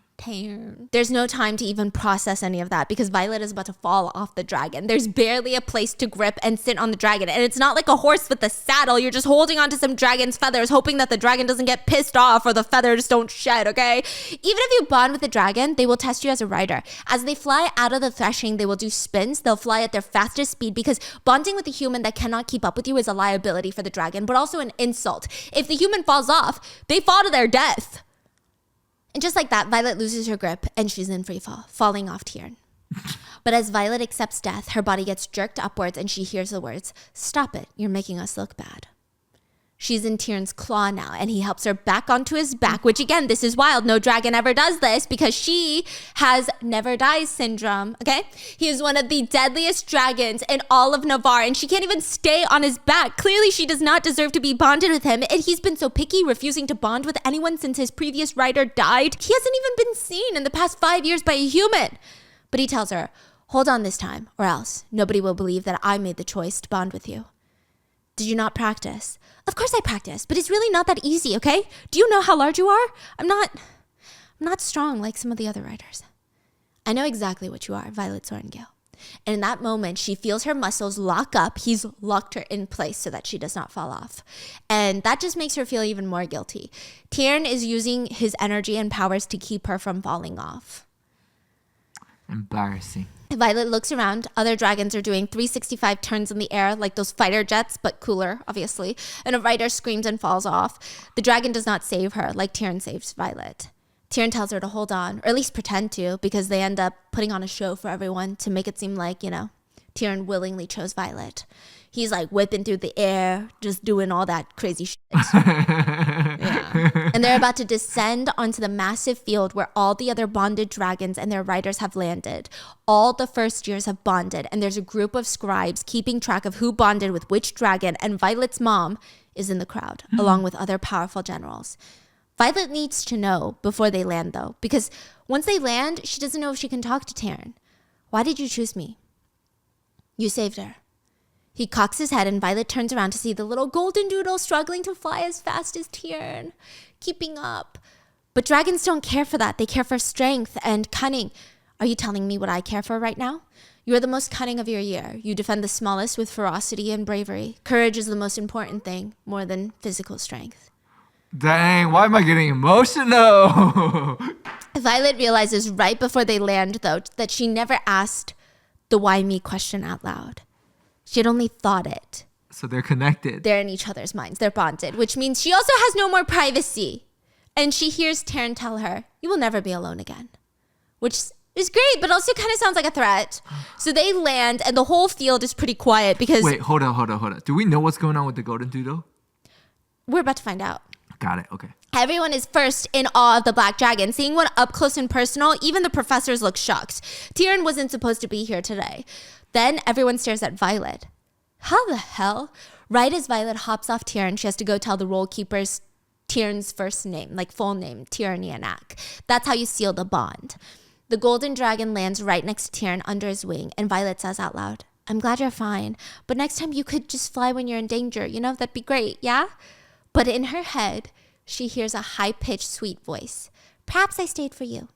There's no time to even process any of that because Violet is about to fall off the dragon. There's barely a place to grip and sit on the dragon. And it's not like a horse with a saddle. You're just holding onto some dragon's feathers, hoping that the dragon doesn't get pissed off or the feathers don't shed, okay? Even if you bond with the dragon, they will test you as a rider. As they fly out of the threshing, they will do spins. They'll fly at their fastest speed because bonding with a human that cannot keep up with you is a liability for the dragon, but also an insult. If the human falls off, they fall to their death. And just like that, Violet loses her grip and she's in free fall, falling off Tyrn. But as Violet accepts death, her body gets jerked upwards and she hears the words, stop it, you're making us look bad. She's in Tyrn's claw now and he helps her back onto his back, which again, this is wild. No dragon ever does this because she has never dies syndrome, okay? He is one of the deadliest dragons in all of Navarre and she can't even stay on his back. Clearly, she does not deserve to be bonded with him and he's been so picky, refusing to bond with anyone since his previous rider died. He hasn't even been seen in the past 5 years by a human. But he tells her, hold on this time or else nobody will believe that I made the choice to bond with you. Did you not practice? Of course I practiced, but it's really not that easy, okay? Do you know how large you are? I'm not strong like some of the other riders. I know exactly what you are, Violet Sorengale. And in that moment, she feels her muscles lock up. He's locked her in place so that she does not fall off. And that just makes her feel even more guilty. Tyrn is using his energy and powers to keep her from falling off. Embarrassing. Violet looks around. Other dragons are doing 365 turns in the air, like those fighter jets, but cooler, obviously. And a rider screams and falls off. The dragon does not save her, like Tyrn saves Violet. Tyrn tells her to hold on, or at least pretend to, because they end up putting on a show for everyone to make it seem like, Tyrion willingly chose Violet. He's like whipping through the air, just doing all that crazy shit. Yeah. And they're about to descend onto the massive field where all the other bonded dragons and their riders have landed. All the first years have bonded, and there's a group of scribes keeping track of who bonded with which dragon, and Violet's mom is in the crowd, along with other powerful generals. Violet needs to know before they land, though, because once they land, she doesn't know if she can talk to Tyrion. Why did you choose me? You saved her. He cocks his head and Violet turns around to see the little golden doodle struggling to fly as fast as Tyrion, keeping up. But dragons don't care for that. They care for strength and cunning. Are you telling me what I care for right now? You are the most cunning of your year. You defend the smallest with ferocity and bravery. Courage is the most important thing, more than physical strength. Dang, why am I getting emotional? Violet realizes right before they land, though, that she never asked the why me question out loud. She had only thought it. So they're connected. They're in each other's minds. They're bonded, which means she also has no more privacy. And she hears Tyrion tell her, you will never be alone again. Which is great, but also kind of sounds like a threat. So they land, and the whole field is pretty quiet because... Wait, hold on. Do we know what's going on with the golden doodle? We're about to find out. Got it, okay. Everyone is first in awe of the black dragon. Seeing one up close and personal, even the professors look shocked. Tyrion wasn't supposed to be here today. Then everyone stares at Violet. How the hell? Right as Violet hops off Tyrion, she has to go tell the roll keepers Tyrion's first name, like full name, Tyrionak. That's how you seal the bond. The golden dragon lands right next to Tyrion under his wing, and Violet says out loud, I'm glad you're fine, but next time you could just fly when you're in danger. You know, that'd be great, yeah? But in her head, she hears a high-pitched, sweet voice. Perhaps I stayed for you.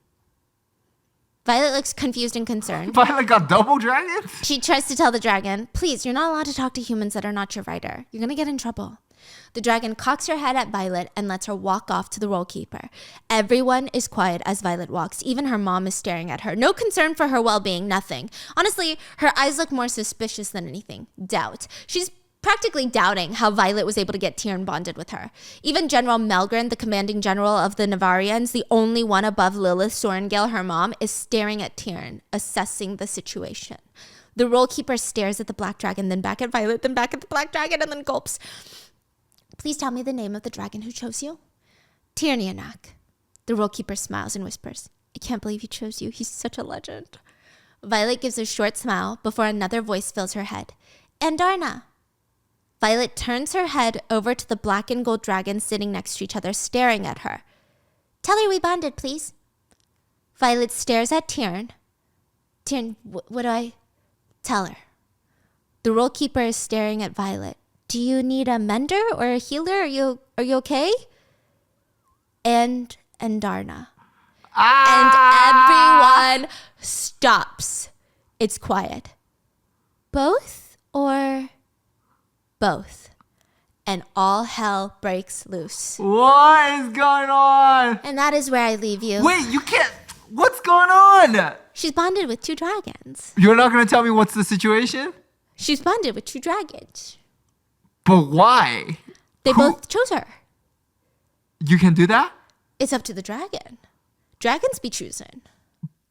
Violet looks confused and concerned. Violet got double dragons? She tries to tell the dragon, please, you're not allowed to talk to humans that are not your rider. You're going to get in trouble. The dragon cocks her head at Violet and lets her walk off to the roll keeper. Everyone is quiet as Violet walks. Even her mom is staring at her. No concern for her well-being, nothing. Honestly, her eyes look more suspicious than anything. Doubt. She's practically doubting how Violet was able to get Tyrion bonded with her. Even General Melgren, the commanding general of the Navarians, the only one above Lilith Sorengale, her mom, is staring at Tyrion, assessing the situation. The roll keeper stares at the black dragon, then back at Violet, then back at the black dragon, and then gulps. Please tell me the name of the dragon who chose you. Tyrionak. The roll keeper smiles and whispers, I can't believe he chose you. He's such a legend. Violet gives a short smile before another voice fills her head. Andarna. Violet turns her head over to the black and gold dragons sitting next to each other, staring at her. Tell her we bonded, please. Violet stares at Tyrion. Tyrion, what do I tell her? The roll keeper is staring at Violet. Do you need a mender or a healer? Are you okay? And Darna. And everyone stops. It's quiet. Both or both? And all hell breaks loose. What is going on? And that is where I leave you. Wait, you can't. What's going on? She's bonded with 2 dragons. You're not going to tell me what's the situation? She's bonded with 2 dragons. But why? They both chose her. You can do that? It's up to the dragon. Dragons be choosing.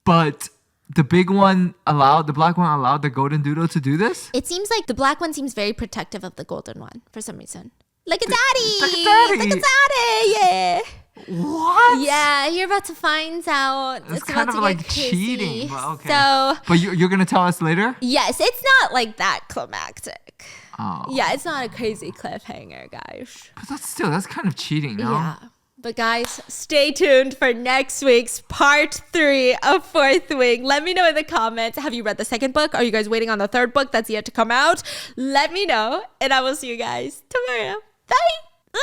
But the big one allowed, the black one allowed the golden doodle to do this? It seems like the black one seems very protective of the golden one for some reason. Like a daddy! Like a daddy! Like a daddy, yeah. What? Yeah, you're about to find out. It's kind of like cheating, but okay. So, but you're going to tell us later? Yes, it's not like that climactic. Oh. Yeah, it's not a crazy cliffhanger, guys. But that's kind of cheating, no? Yeah. But guys, stay tuned for next week's part 3 of Fourth Wing. Let me know in the comments. Have you read the 2nd book? Are you guys waiting on the 3rd book that's yet to come out? Let me know, and I will see you guys tomorrow. Bye!